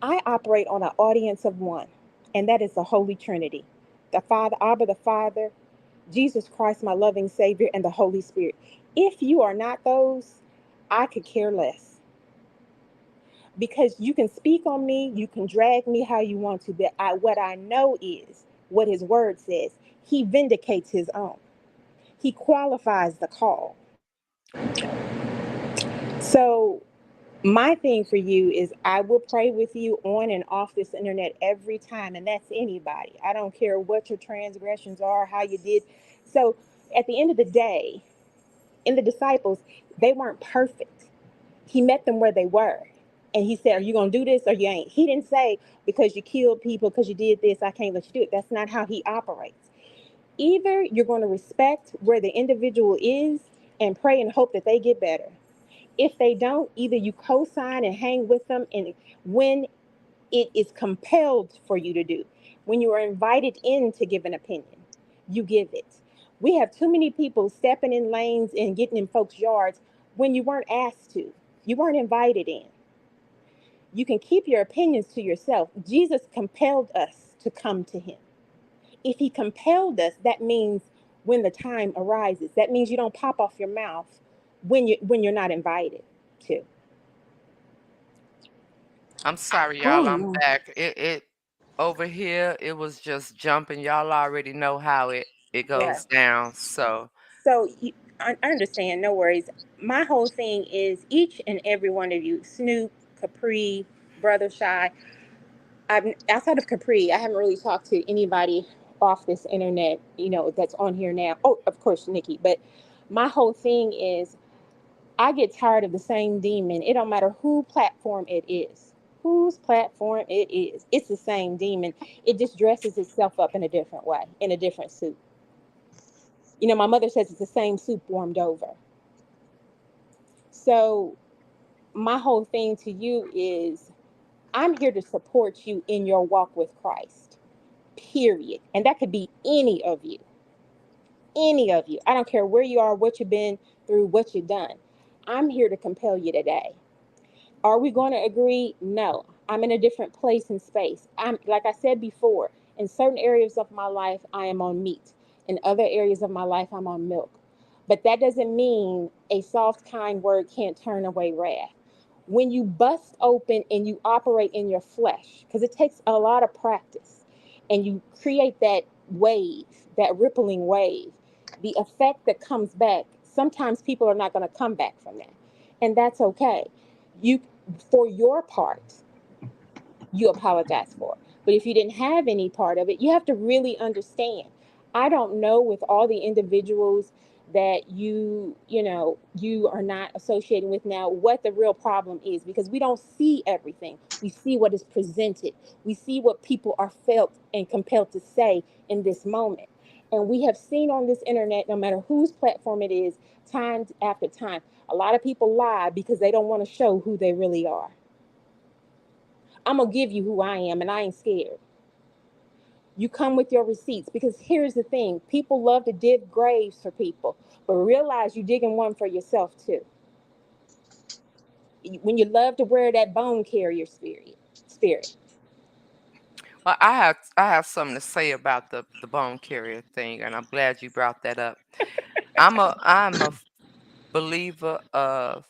I operate on an audience of one, and that is the Holy Trinity, the Father, Abba, the Father, Jesus Christ, my loving Savior, and the Holy Spirit. If you are not those, I could care less, because you can speak on me, you can drag me how you want to, but what I know is what His Word says. He vindicates His own. He qualifies the call. So my thing for you is, I will pray with you on and off this internet every time, and that's anybody. I don't care what your transgressions are, how you did. So at the end of the day, in the disciples, they weren't perfect. He met them where they were. And He said, are you going to do this or you ain't? He didn't say, because you killed people, because you did this, I can't let you do it. That's not how He operates. Either you're going to respect where the individual is and pray and hope that they get better. If they don't, either you co-sign and hang with them, and when it is compelled for you to do, when you are invited in to give an opinion, you give it. We have too many people stepping in lanes and getting in folks' yards when you weren't asked to. You weren't invited in. You can keep your opinions to yourself. Jesus compelled us to come to Him. If He compelled us, that means when the time arises, that means you don't pop off your mouth when you're not invited to. I'm sorry, Oh y'all. I'm no. back. It over here. It was just jumping. Y'all already know how it Right. goes down. So So I understand, no worries. My whole thing is, each and every one of you, Snoop, Capri, Brother Shy, I've outside of Capri, I haven't really talked to anybody off this internet, that's on here now. Oh, of course, Nikki. But my whole thing is, I get tired of the same demon. It don't matter who platform it is. Whose platform it is. It's the same demon. It just dresses itself up in a different way, in a different suit. My mother says it's the same soup warmed over. So my whole thing to you is, I'm here to support you in your walk with Christ. Period. And that could be any of you. Any of you. I don't care where you are, what you've been through, what you've done. I'm here to compel you today. Are we going to agree? No. I'm in a different place and space. I'm, like I said before, in certain areas of my life, I am on meat. In other areas of my life, I'm on milk. But that doesn't mean a soft, kind word can't turn away wrath. When you bust open and you operate in your flesh, because it takes a lot of practice, and you create that wave, that rippling wave, the effect that comes back, sometimes people are not going to come back from that. And that's okay. You, for your part, you apologize for. But if you didn't have any part of it, you have to really understand. I don't know, with all the individuals that you are not associating with now, what the real problem is, because we don't see everything. We see what is presented. We see what people are felt and compelled to say in this moment. And we have seen on this internet, no matter whose platform it is, time after time, a lot of people lie because they don't want to show who they really are. I'm going to give you who I am, and I ain't scared. You come with your receipts, because here's the thing. People love to dig graves for people, but realize you're digging one for yourself too. When you love to wear that bone carrier spirit. Well, I have something to say about the bone carrier thing, and I'm glad you brought that up. I'm a believer of.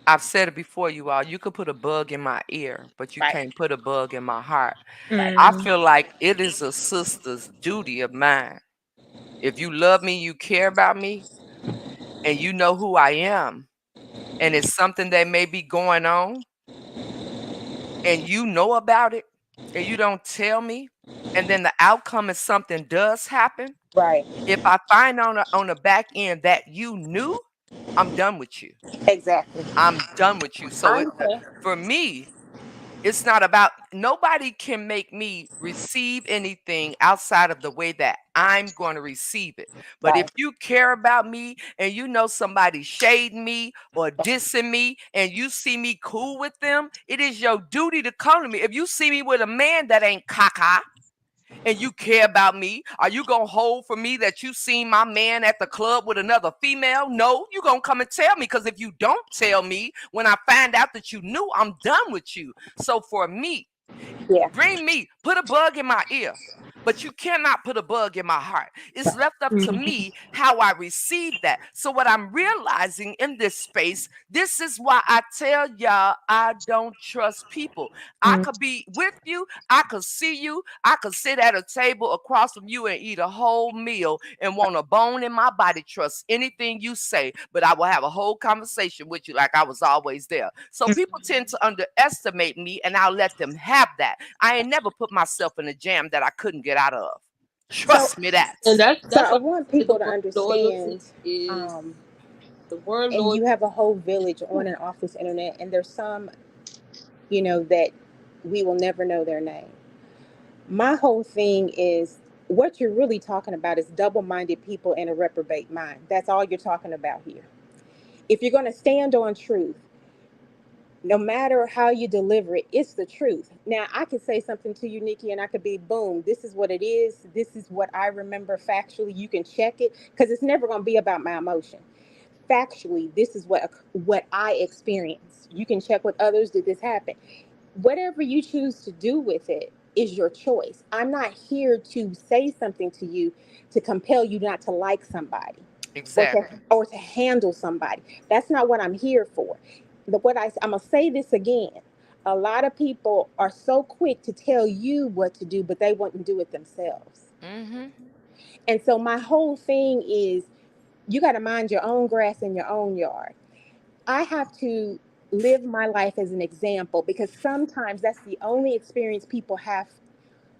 I've said it before, you all. You could put a bug in my ear, but you Right. can't put a bug in my heart. Right. I Mm. feel like it is a sister's duty of mine. If you love me, you care about me, and you know who I am, and it's something that may be going on, and you know about it, and you don't tell me, and then the outcome is something does happen. Right. If I find on the back end that you knew, I'm done with you. Exactly. I'm done with you. So I understand. for me, it's not about nobody can make me receive anything outside of the way that I'm going to receive it. But if Right. you care about me and you know somebody shading me or dissing me and you see me cool with them, it is your duty to come to me. If you see me with a man that ain't caca and you care about me, are you gonna hold for me that you seen my man at the club with another female? No, you gonna come and tell me, because if you don't tell me when I find out that you knew, I'm done with you. So for me, Yeah. bring me, put a bug in my ear, but you cannot put a bug in my heart. It's left up to Mhm. me how I receive that. So, what I'm realizing in this space, this is why I tell y'all I don't trust people. I Mm. could be with you, I could see you, I could sit at a table across from you and eat a whole meal and want a bone in my body, trust anything you say, but I will have a whole conversation with you like I was always there. So, people tend to underestimate me, and I'll let them have that. I ain't never put myself in a jam that I couldn't get out of. So, Trust me that. And so that's I why want the people to word loyalty understand, is um, the word and loyalty. you have a whole village on and off this internet, and there's some, that we will never know their name. My whole thing is what you're really talking about is double-minded people and a reprobate mind. That's all you're talking about here. If you're going to stand on truth, no matter how you deliver it, it's the truth. Now, I could say something to you, Nikki, and I could be boom. This is what it is. This is what I remember factually. You can check it because it's never going to be about my emotion. Factually, this is what I experienced. You can check with others. Did this happen? Whatever you choose to do with it is your choice. I'm not here to say something to you to compel you not to like somebody Exactly. or to handle somebody. That's not what I'm here for. I'm gonna say this again. A lot of people are so quick to tell you what to do, but they wouldn't do it themselves. Mm-hmm. And so my whole thing is you got to mind your own grass in your own yard. I have to live my life as an example because sometimes that's the only experience people have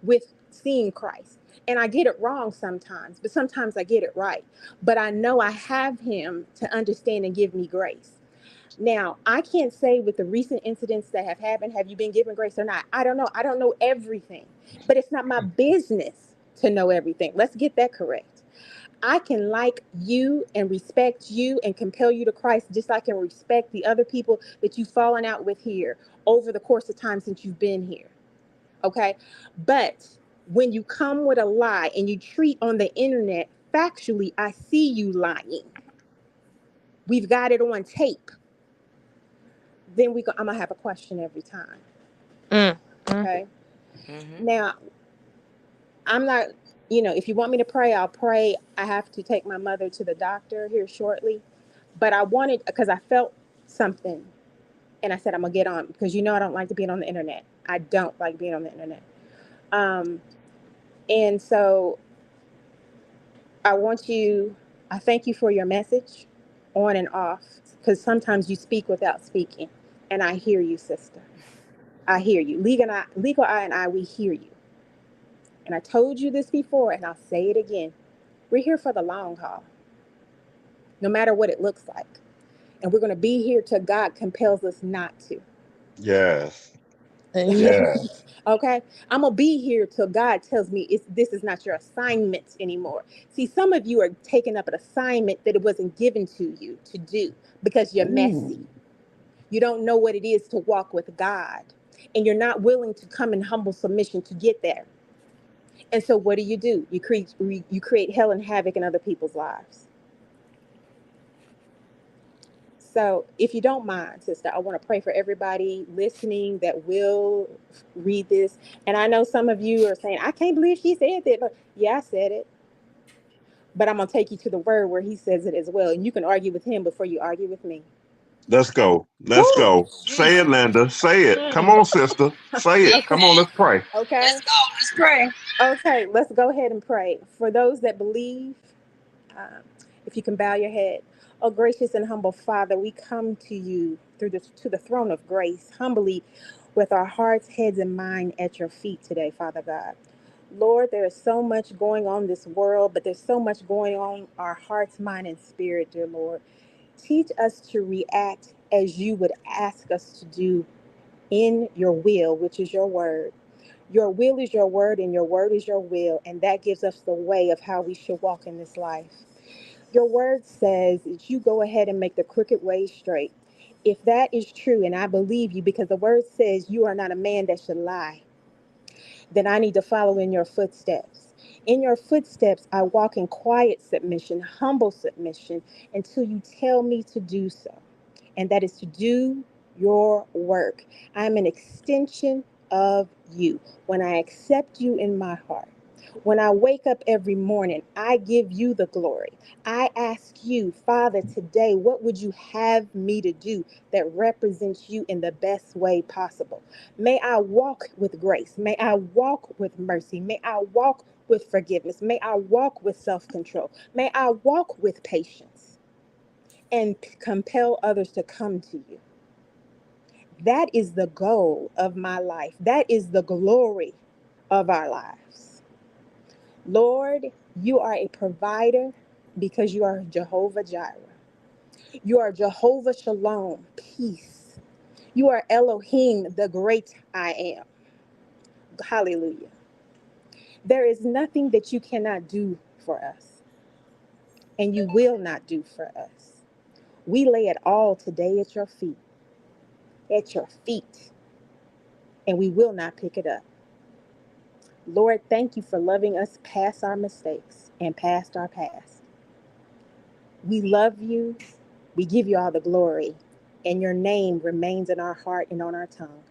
with seeing Christ. And I get it wrong sometimes, but sometimes I get it right. But I know I have Him to understand and give me grace. Now, I can't say with the recent incidents that have happened, have you been given grace or not? I don't know. I don't know everything, but it's not my business to know everything. Let's get that correct. I can like you and respect you and compel you to Christ just like I can respect the other people that you've fallen out with here over the course of time since you've been here. Okay. But when you come with a lie and you treat on the internet factually, I see you lying. We've got it on tape. Then I'm gonna have a question every time. Mm. Mm. Okay. Mm-hmm. Now I'm not, if you want me to pray, I'll pray. I have to take my mother to the doctor here shortly. But I wanted, because I felt something and I said, I'm going to get on because I don't like to be on the internet. I don't like being on the internet. Um, and so I want you, I thank you for your message on and off because sometimes you speak without speaking. And I hear you, sister. I hear you. Legal Eye and I, we hear you. And I told you this before and I'll say it again. We're here for the long haul, no matter what it looks like. And we're going to be here till God compels us not to. Yes. Amen. Yeah. Okay? I'm going to be here till God tells me this is not your assignment anymore. See, some of you are taking up an assignment that it wasn't given to you to do because you're messy. Ooh. You don't know what it is to walk with God. And you're not willing to come in humble submission to get there. And so what do? You create hell and havoc in other people's lives. So, if you don't mind, sister, I want to pray for everybody listening that will read this. And I know some of you are saying, I can't believe she said that. But yeah, I said it. But I'm going to take you to the word where he says it as well. And you can argue with him before you argue with me. Let's go. Let's Woo! go. Say it, Jesus. Linda. Say it. Come Mm. on, sister. Say it. Okay. Come on, let's pray. Okay. Let's go. Let's pray. Okay. Let's go ahead and pray. For those that believe, um, if you can bow your head. Oh, gracious and humble Father, we come to you through to the throne of grace, humbly with our hearts, heads, and mind at your feet today, Father God. Lord, there is so much going on in this world, but there's so much going on our hearts, mind, and spirit, dear Lord. Teach us to react as you would ask us to do in your will, which is your word. Your will is your word, and your word is your will, and that gives us the way of how we should walk in this life. Your word says that you go ahead and make the crooked ways straight. If that is true, and I believe you because the word says you are not a man that should lie, then I need to follow in your footsteps. In your footsteps, I walk in quiet submission, humble submission, until you tell me to do so. And that is to do your work. I'm an extension of you. When I accept you in my heart, when I wake up every morning, I give you the glory. I ask you, Father, today, what would you have me to do that represents you in the best way possible? May I walk with grace. May I walk with mercy. May I walk with forgiveness. May I walk with self control. May I walk with patience and compel others to come to you. That is the goal of my life. That is the glory of our lives. Lord, you are a provider because you are Jehovah Jireh. You are Jehovah Shalom, peace. You are Elohim, the great I am. Hallelujah. There is nothing that you cannot do for us, and you will not do for us. We lay it all today at your feet, and we will not pick it up. Lord, thank you for loving us past our mistakes and past our past. We love you. We give you all the glory, and your name remains in our heart and on our tongue.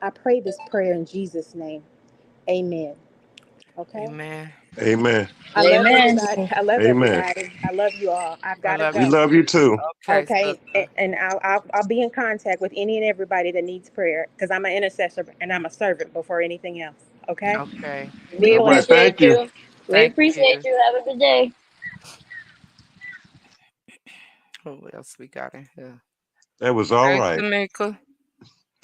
I pray this prayer in Jesus' name. Amen. Okay? Amen. Amen. I love Amen. everybody. I love Amen. everybody. I love you all. I've I got to love We you go. love you too. too. Okay, Okay, sister. and I'll be in contact with any and everybody that needs prayer because I'm an intercessor and I'm a servant before anything else. Okay, Okay. We be All right. blessed. appreciate Thank you. you. We Thank appreciate you. you. Have a good day. Who else we got in here? That was all Hey, right. Tamika.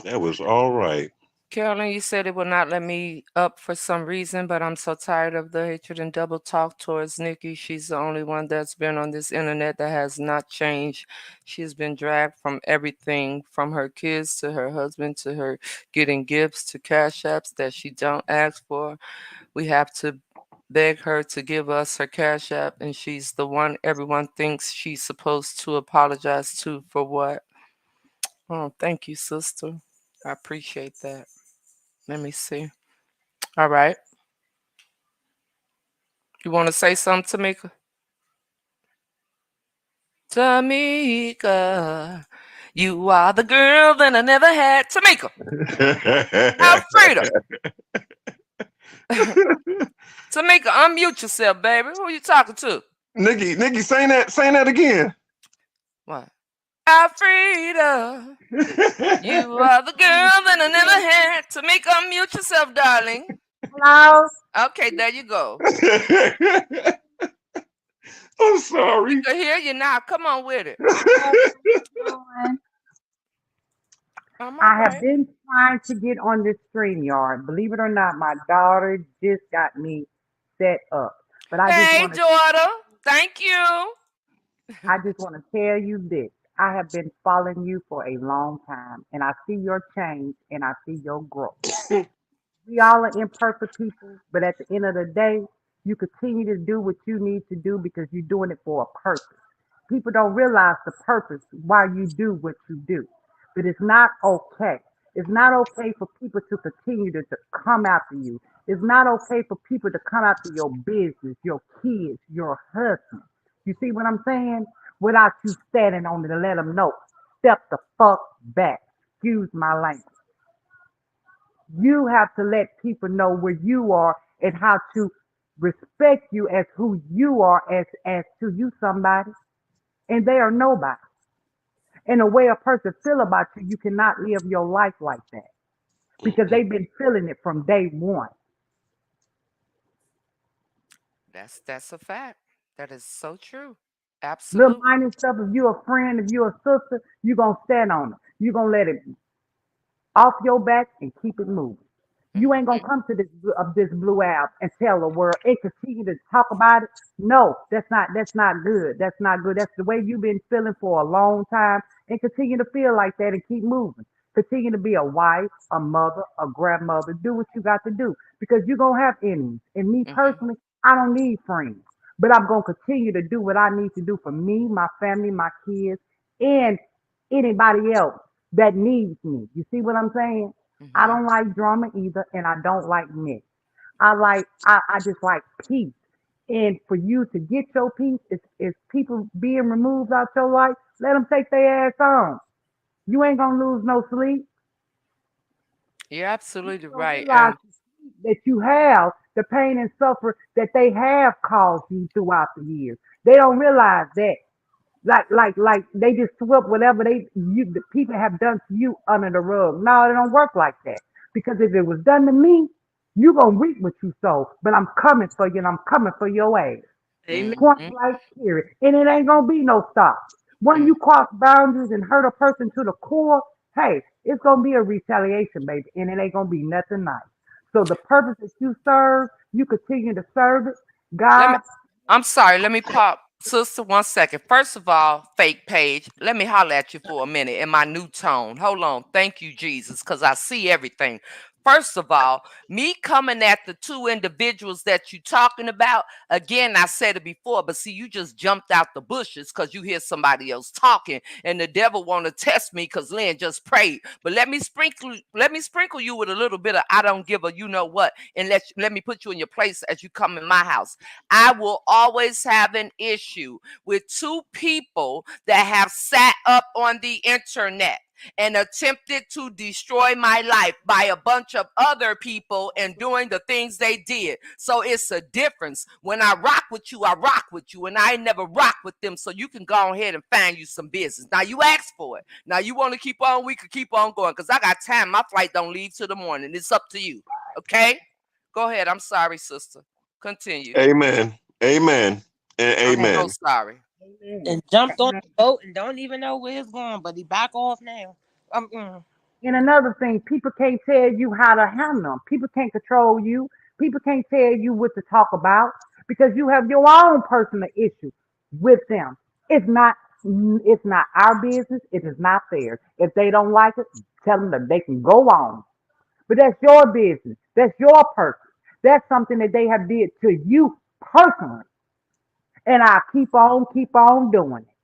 That was all right. Carolyn, you said it will not let me up for some reason, but I'm so tired of the hatred and double talk towards Nikki. She's the only one that's been on this internet that has not changed. She's been dragged from everything, from her kids to her husband to her getting gifts to cash apps that she don't ask for. We have to beg her to give us her cash app, and she's the one everyone thinks she's supposed to apologize to for what? Oh, thank you, sister. I appreciate that. Let me see. All right. You want to say something, Tamika? Tamika, you are the girl that I never had. Tamika, Alfreda. Tamika, unmute yourself, baby. Who you talking to? Nikki, saying that again. What? Alfreda, you are the girl that I never had. Tamika, unmute yourself, darling. Hello. Okay, there you go. I'm We sorry. can hear you now. Come on with it. How you doing? I'm all I have right. been trying to get on this stream yard. Believe it or not, my daughter just got me set up. But Hey, daughter. Thank you. I just want to tell you this. I have been following you for a long time, and I see your change and I see your growth. We all are imperfect people, but at the end of the day, you continue to do what you need to do because you're doing it for a purpose. People don't realize the purpose why you do what you do. But it's not okay. It's not okay for people to continue to come after you. It's not okay for people to come after your business, your kids, your husband. You see what I'm saying? Without you standing on it to let them know. step the fuck back. Excuse my language. You have to let people know where you are and how to respect you as who you are as to you somebody. And they are nobody. And the way a person feel about you, you cannot live your life like that because they've been feeling it from day one. That's a fact. That is so true. Little Absolutely. minor stuff, if you're a friend, if you're a sister, you're going to stand on it. You're going to let it off your back and keep it moving. You ain't gonna Mhm. come to this blue app and tell the world and continue to talk about it. No, that's not good. That's not good. That's the way you've been feeling for a long time, and continue to feel like that and keep moving. Continue to be a wife, a mother, a grandmother. Do what you got to do because you're gonna have enemies. And me Mhm. personally, I don't need friends, but I'm gonna continue to do what I need to do for me, my family, my kids, and anybody else that needs me. You see what I'm saying? I Mhm. don't like drama either, and I don't like mess. I just like peace. And for you to get your peace, is people being removed out your life, let them take their ass on. You ain't gonna lose no sleep. You're absolutely You don't right. realize the sleep that you have, the pain and suffer that they have caused you throughout the years. They don't realize that. Like they just swept whatever the people have done to you under the rug. No, it don't work like that. Because if it was done to me, you gonna reap what you sow. But I'm coming for you and I'm coming for your ass. Amen. Point Mhm. blank period. And it ain't gonna be no stop. When Mm. you cross boundaries and hurt a person to the core, hey, it's gonna be a retaliation, baby, and it ain't gonna be nothing nice. So the purpose that you serve, you continue to serve it. Let me God, I'm sorry, let me pop sister 1 second. First of all, fake page, let me holler at you for a minute in my new tone. Hold on. Thank you, Jesus, because I see everything. First of all, me coming at the two individuals that you talking about, again, I said it before, but see, you just jumped out the bushes because you hear somebody else talking, and the devil want to test me because Lynn just prayed. But let me sprinkle you with a little bit of I don't give a you know what, and let me put you in your place as you come in my house. I will always have an issue with two people that have sat up on the internet and attempted to destroy my life by a bunch of other people and doing the things they did. So it's a difference. When I rock with you, I rock with you, and I ain't never rock with them. So you can go ahead and find you some business. Now you asked for it. Now you want to keep on, we could keep on going because I got time. My flight don't leave till the morning. It's up to you. Okay? Go ahead. I'm sorry, sister. Continue. Amen. Amen. And I'm hey, so amen. sorry. amen. And jumped on Amen. the boat and don't even know where it's going, but he back off now. And another thing, people can't tell you how to handle them. People can't control you. People can't tell you what to talk about because you have your own personal issue with them. It's not it's not our business. It is not theirs. If they don't like it, tell them that they can go on. But that's your business. That's your person. That's something that they have did to you personally. And I keep on doing it.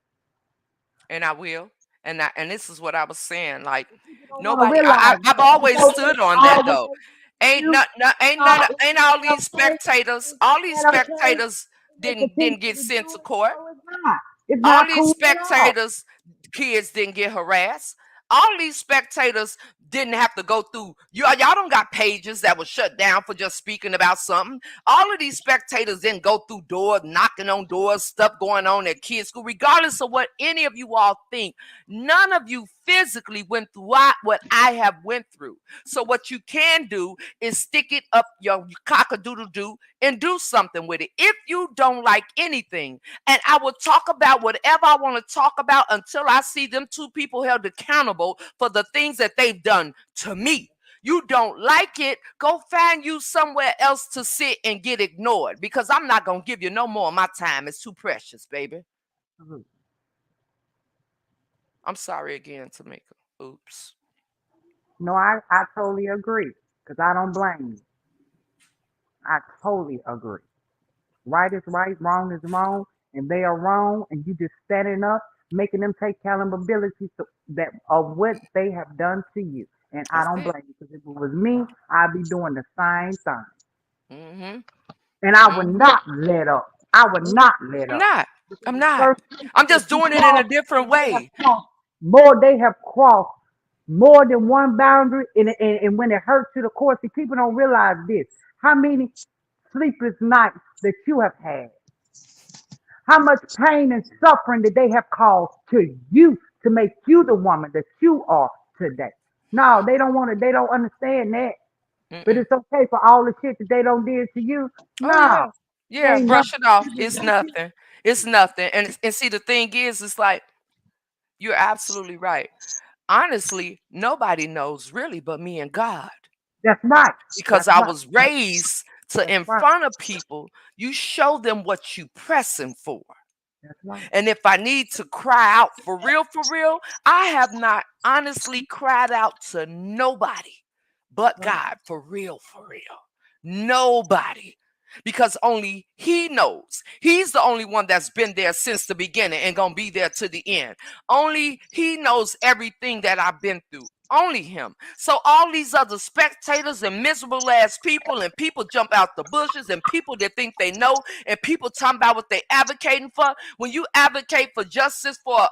And I will. And this is what I was saying. Like People don't want to nobody. realize I've that. always So they stood on that all what though. they Ain't do, not, not it's ain't all, none of, is ain't all that these okay? spectators. Is All these that okay? spectators And they didn't continue get to sent do to it? court. No, it's not. It's All not these cool at all. spectators, kids didn't get harassed. All these spectators didn't have to go through. Y'all don't got pages that was shut down for just speaking about something. All of these spectators didn't go through doors, knocking on doors, stuff going on at kids' school. Regardless of what any of you all think, none of you physically went through what I have went through. So what you can do is stick it up your cock-a-doodle doo and do something with it. If you don't like anything, and I will talk about whatever I want to talk about until I see them two people held accountable for the things that they've done to me. You don't like it, go find you somewhere else to sit and get ignored because I'm not going to give you no more of my time. It's too precious, baby. I'm sorry again, Tamika. Oops. No, I totally agree because I don't blame you. I totally agree. Right is right, wrong is wrong, and they are wrong, and you just standing up, making them take accountability that of what they have done to you. And I That's don't it. blame you because if it was me, I'd be doing the same thing. Mm-hmm. And I would Mm-hmm. not let up. I would not let I'm up. not. Because I'm the not. first thing I'm that just you doing it in a cross, different yeah, way. come on. more they have crossed more than one boundary, and when it hurts to the core, see, people don't realize this. How many sleepless nights that you have had? How much pain and suffering that they have caused to you to make you the woman that you are today? No, they don't want to. They don't understand that. But it's okay for all the shit that they don't did to you. Oh No, yeah. it Yeah, ain't brush nothing. it off. You It's just make it. nothing. It's nothing. And see, the thing is, it's like you're absolutely right. Honestly, nobody knows really but me and God. That's right. Because That's I right. was raised to, That's in right. front of people, you show them what you pressing for. That's right. And if I need to cry out for real, I have not honestly cried out to nobody but Right. God for real. Nobody. Because only He knows. He's the only one that's been there since the beginning and gonna be there to the end. Only He knows everything that I've been through. Only Him. So all these other spectators and miserable ass people and people jump out the bushes and people that think they know and people talking about what they advocating for. When you advocate for justice for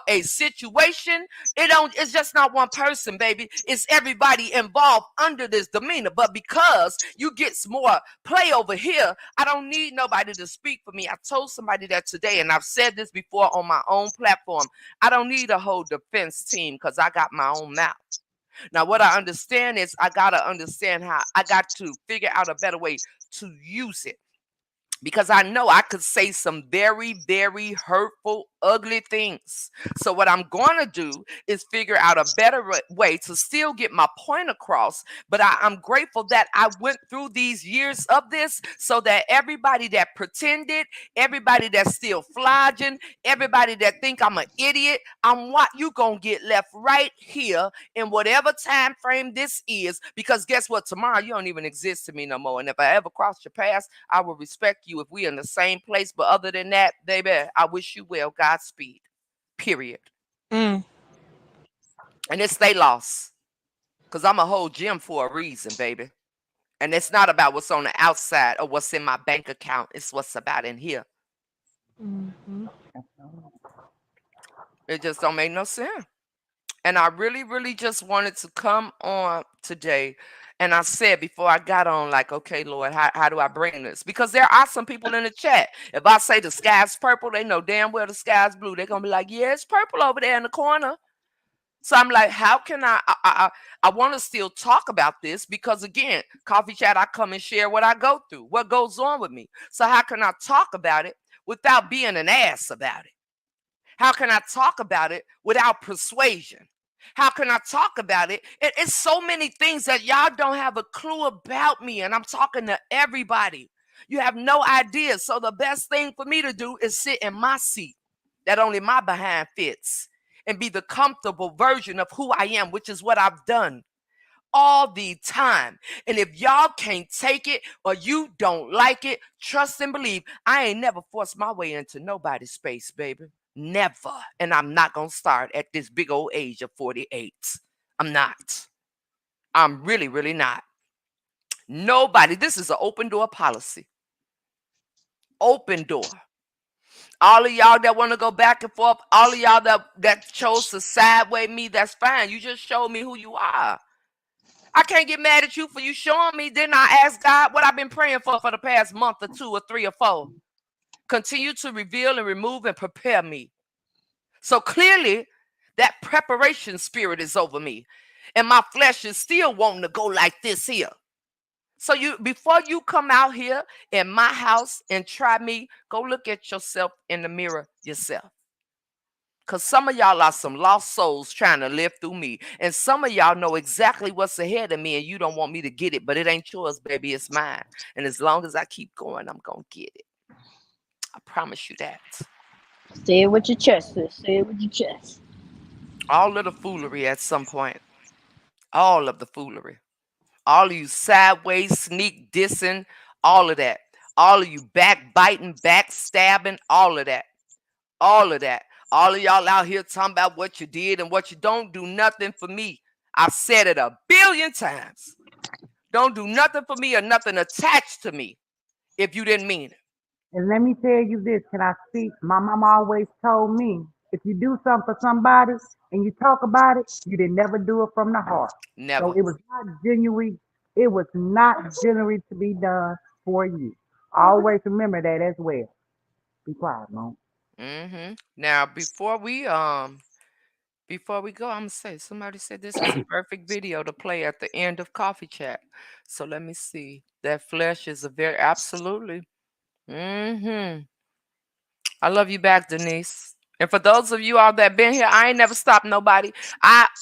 a situation, it's just not one person, baby. It's everybody involved under this demeanor. But because you get more play over here, I don't need nobody to speak for me. I told somebody that today, and I've said this before on my own platform. I don't need a whole defense team because I got my own mouth. Now, what I understand is I got to understand how I got to figure out a better way to use it. Because I know I could say some very, very hurtful, ugly things. So what I'm going to do is figure out a better way to still get my point across. But I'm grateful that I went through these years of this so that everybody that pretended, everybody that's still flogging, everybody that think I'm an idiot, you going to get left right here in whatever time frame this is. Because guess what? Tomorrow you don't even exist to me no more. And if I ever cross your path, I will respect you if we in the same place. But other than that, baby, I wish you well. Godspeed. Period. Mm. And it's they loss. Because I'm a whole gym for a reason, baby. And it's not about what's on the outside or what's in my bank account. It's what's about in here. Mm-hmm. It just don't make no sense. And I really, really just wanted to come on today. And I said before I got on, like, okay, Lord, how do I bring this? Because there are some people in the chat. If I say the sky's purple, they know damn well the sky's blue. They're going to be like, yeah, it's purple over there in the corner. So I'm like, how can I want to still talk about this because, again, Coffee Chat, I come and share what I go through, what goes on with me. So how can I talk about it without being an ass about it? How can I talk about it without persuasion? How can I talk about it? It's so many things that y'all don't have a clue about me, and I'm talking to everybody. You have no idea. So the best thing for me to do is sit in my seat that only my behind fits and be the comfortable version of who I am, which is what I've done all the time. And if y'all can't take it or you don't like it, trust and believe, I ain't never forced my way into nobody's space, baby. Never. And I'm not going to start at this big old age of 48. I'm not. I'm really, really not. Nobody. This is an open door policy. Open door. All of y'all that want to go back and forth, all of y'all that chose to sideway me, that's fine. You just showed me who you are. I can't get mad at you for you showing me. Didn't I ask God what I've been praying for the past month or 2 or 3 or 4? Continue to reveal and remove and prepare me. So clearly, that preparation spirit is over me. And my flesh is still wanting to go like this here. So before you come out here in my house and try me, go look at yourself in the mirror yourself. Because some of y'all are some lost souls trying to live through me. And some of y'all know exactly what's ahead of me and you don't want me to get it. But it ain't yours, baby. It's mine. And as long as I keep going, I'm going to get it. I promise you that. Say it with your chest, sis. Say it with your chest. All of the foolery at some point. All of the foolery. All of you sideways, sneak dissing, all of that. All of you backbiting, backstabbing, all of that. All of that. All of y'all out here talking about what you did and what you don't do nothing for me. I've said it a billion times. Don't do nothing for me or nothing attached to me if you didn't mean it. And let me tell you this, can I speak? My mama always told me, If you do something for somebody and you talk about it, you didn't never do it from the heart. Never. So it was not genuine. It was not genuine to be done for you. Always remember that as well. Be quiet, Mom. Now before we go, I'm gonna say somebody said this is a perfect video to play at the end of Coffee Chat. So let me see. That flesh is a very absolutely. I love you back, Denise. And for those of you all that been here, I ain't never stopped nobody.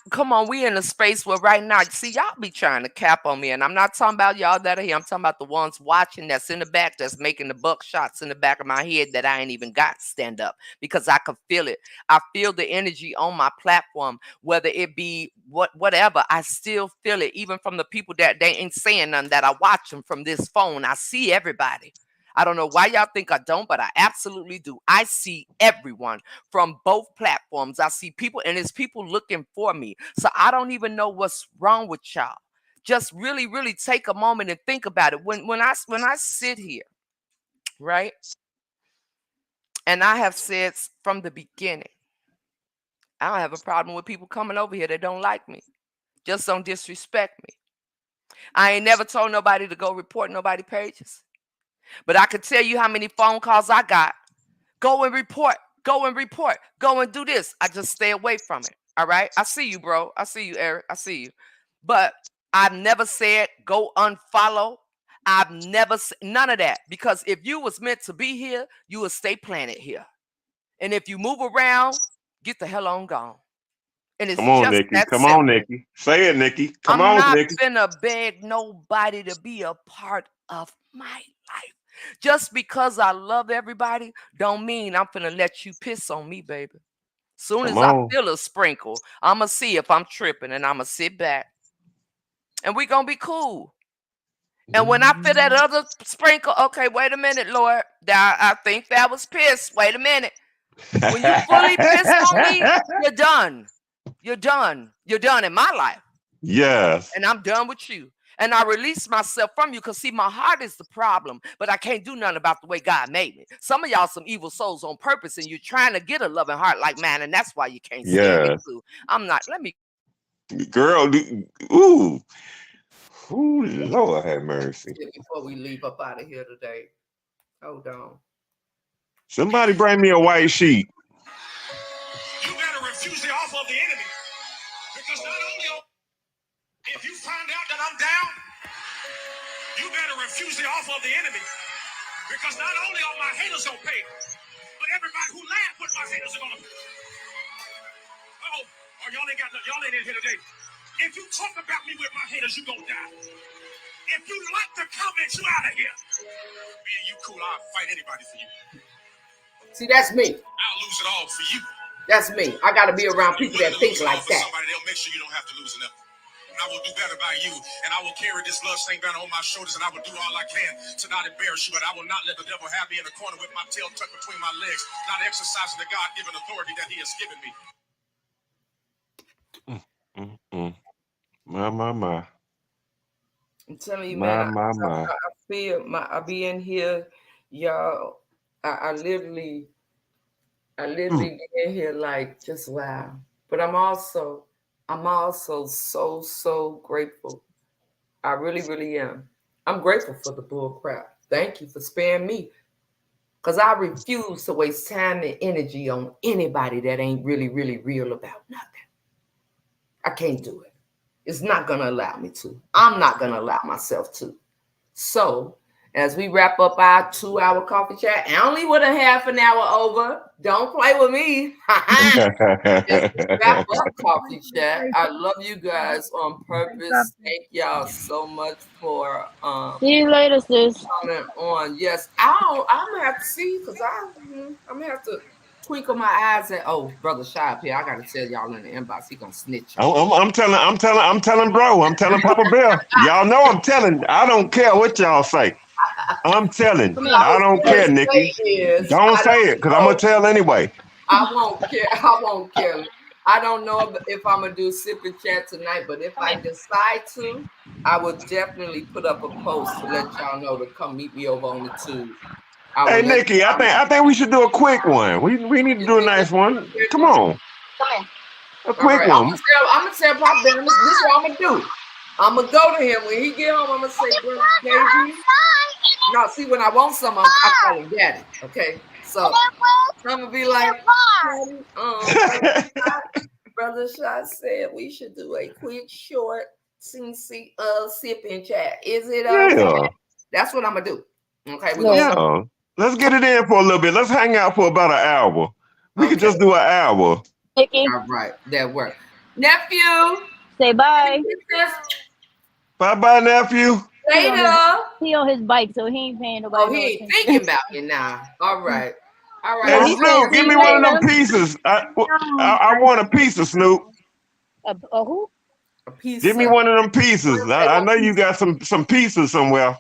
Come on, we in a space where right now, see, y'all be trying to cap on me. And I'm not talking about y'all that are here. I'm talking about the ones watching that's in the back, that's making the buck shots in the back of my head that I ain't even got to stand up because I can feel it. I feel the energy on my platform, whether it be whatever. I still feel it, even from the people that they ain't saying nothing, that I watch them from this phone. I see everybody. I don't know why y'all think I don't, but I absolutely do. I see everyone from both platforms. I see people, and it's people looking for me. So I don't even know what's wrong with y'all. Just really, really take a moment and think about it. When I sit here, right? And I have said from the beginning, I don't have a problem with people coming over here that don't like me. Just don't disrespect me. I ain't never told nobody to go report nobody pages. But I can tell you how many phone calls I got. Go and report. Go and report. Go and do this. I just stay away from it. All right. I see you, bro. I see you, Eric. I see you. But I've never said go unfollow. I've never said none of that. Because if you was meant to be here, you would stay planted here. And if you move around, get the hell on gone. And it's Come on, just Nikki. that Come simple. on, Nikki. Say it, Nikki. Come I'm on, not Nikki. gonna beg nobody to be a part of my life. Just because I love everybody don't mean I'm finna let you piss on me, baby. Soon Come as I on. feel a sprinkle, I'ma see if I'm tripping, and I'ma sit back. And we gonna be cool. And when I feel that other sprinkle, okay, wait a minute, Lord. I think that was piss. Wait a minute. When you fully piss on me, you're done. You're done. You're done in my life. Yes. And I'm done with you. And I release myself from you because, see, my heart is the problem, but I can't do nothing about the way God made me. Some of y'all some evil souls on purpose, and you're trying to get a loving heart like mine, and that's why you can't stand me Yes. too. I'm not. Let me. Girl, ooh. Ooh, Lord have mercy. Before we leave up out of here today. Hold on. Somebody bring me a white sheet. You better refuse the offer of the enemy. Because not only if you find out that I'm down, you better refuse the offer of the enemy. Because not only are my haters gonna pay, but everybody who laughed with my haters are gonna pay. Oh, y'all ain't in here today. If you talk about me with my haters, you gonna die. If you like the comments, you out of here. Me and you cool, I'll fight anybody for you. See, that's me. I'll lose it all for you. That's me. I gotta be around people that think like that. Somebody, they'll make sure you don't have to lose enough. I will do better by you, and I will carry this bloodstained banner on my shoulders, and I will do all I can to not embarrass you, but I will not let the devil have me in the corner with my tail tucked between my legs, not exercising the God-given authority that he has given me. My. I'm telling you, man, My. I feel I be in here, y'all. I literally be in here like just wow. But I'm also so grateful. I really, really am. I'm grateful for the bull crap. Thank you for sparing me. Because I refuse to waste time and energy on anybody that ain't really, really real about nothing. I can't do it. It's not going to allow me to. I'm not going to allow myself to. So, as we wrap up our 2-hour coffee chat, I only went a half an hour over. Don't play with me. As we wrap up coffee chat, I love you guys on purpose. Thank y'all so much for See you later, sis. coming on. Yes, I'm gonna have to see because I'm gonna have to twinkle my eyes at. Oh, brother Shy up here. I gotta tell y'all in the inbox. He gonna snitch. I'm telling bro. I'm telling Papa Bear. Y'all know I'm telling. I don't care what y'all say. I'm telling. I don't care, Nikki. Don't say it, because I'm gonna tell anyway. I won't care. I won't care. I don't know if I'm gonna do sip and chat tonight, but if I decide to, I will definitely put up a post to let y'all know to come meet me over on the tube. I will Hey, let Nikki, I think we should do a quick one. We need to do a nice one. Come on, Come in. a All quick right, one. I'm gonna tell Papa Bear, this is what I'm gonna do. I'm gonna go to him when he get home. I'm gonna say, "Brother Davey." No, see, when I want something, I call him Daddy. Okay, so I'm gonna be like, Brother Shot said we should do a quick, short, sipping chat. Is it okay? Yeah, That's what I'm gonna do. Okay, we're gonna. yeah. Let's get it in for a little bit. Let's hang out for about an hour. We could Okay. just do an hour. Nikki, All right, that worked. Nephew, say bye. Bye bye, nephew. Later. He on his bike, so he ain't paying nobody Oh, no he ain't attention. thinking about you now. All right. All Hey, right. he said, Snoop, "See give me you one of them later." pieces. I want a piece of Snoop. A who? A piece Give me of. one of them pieces. I know you got some pieces somewhere.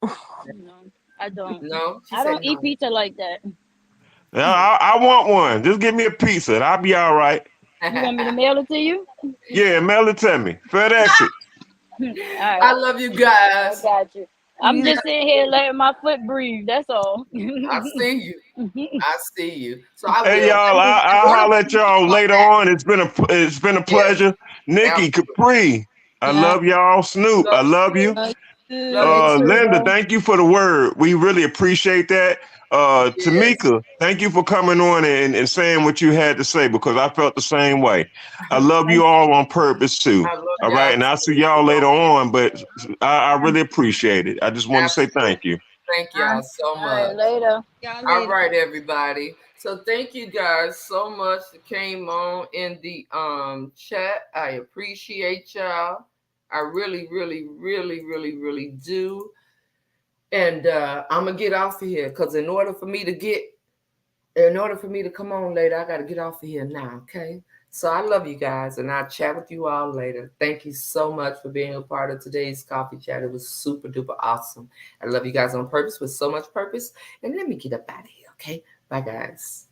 No, I don't. No, she I said don't eat no. pizza like that. Yeah, I want one. Just give me a piece and I'll be all right. You want me to mail it to you? Yeah, mail it to me. FedEx it. All I right, love you I guys. got you. I'm just sitting here letting my foot breathe. That's all. I see you. I see you. So I Hey will. y'all, I'll holler at y'all later on. It's been a pleasure. Nikki, Capri, I love y'all. Snoop, I love you. Love you too. Linda, thank you for the word. We really appreciate that. Tamika, thank you for coming on and saying what you had to say because I felt the same way. I love you all on purpose too. I love All right, and I'll see y'all later on, but I really appreciate it. I just want to say thank you. Thank y'all so All right, much. later. All right, everybody. So thank you guys so much that came on in the chat. I appreciate y'all. I really, really, really, really, really do. And I'm gonna get off of here because in order for me to come on later, I gotta get off of here now. Okay. So I love you guys and I'll chat with you all later. Thank you so much for being a part of today's coffee chat. It was super duper awesome. I love you guys on purpose with so much purpose. And let me get up out of here. Okay. Bye guys.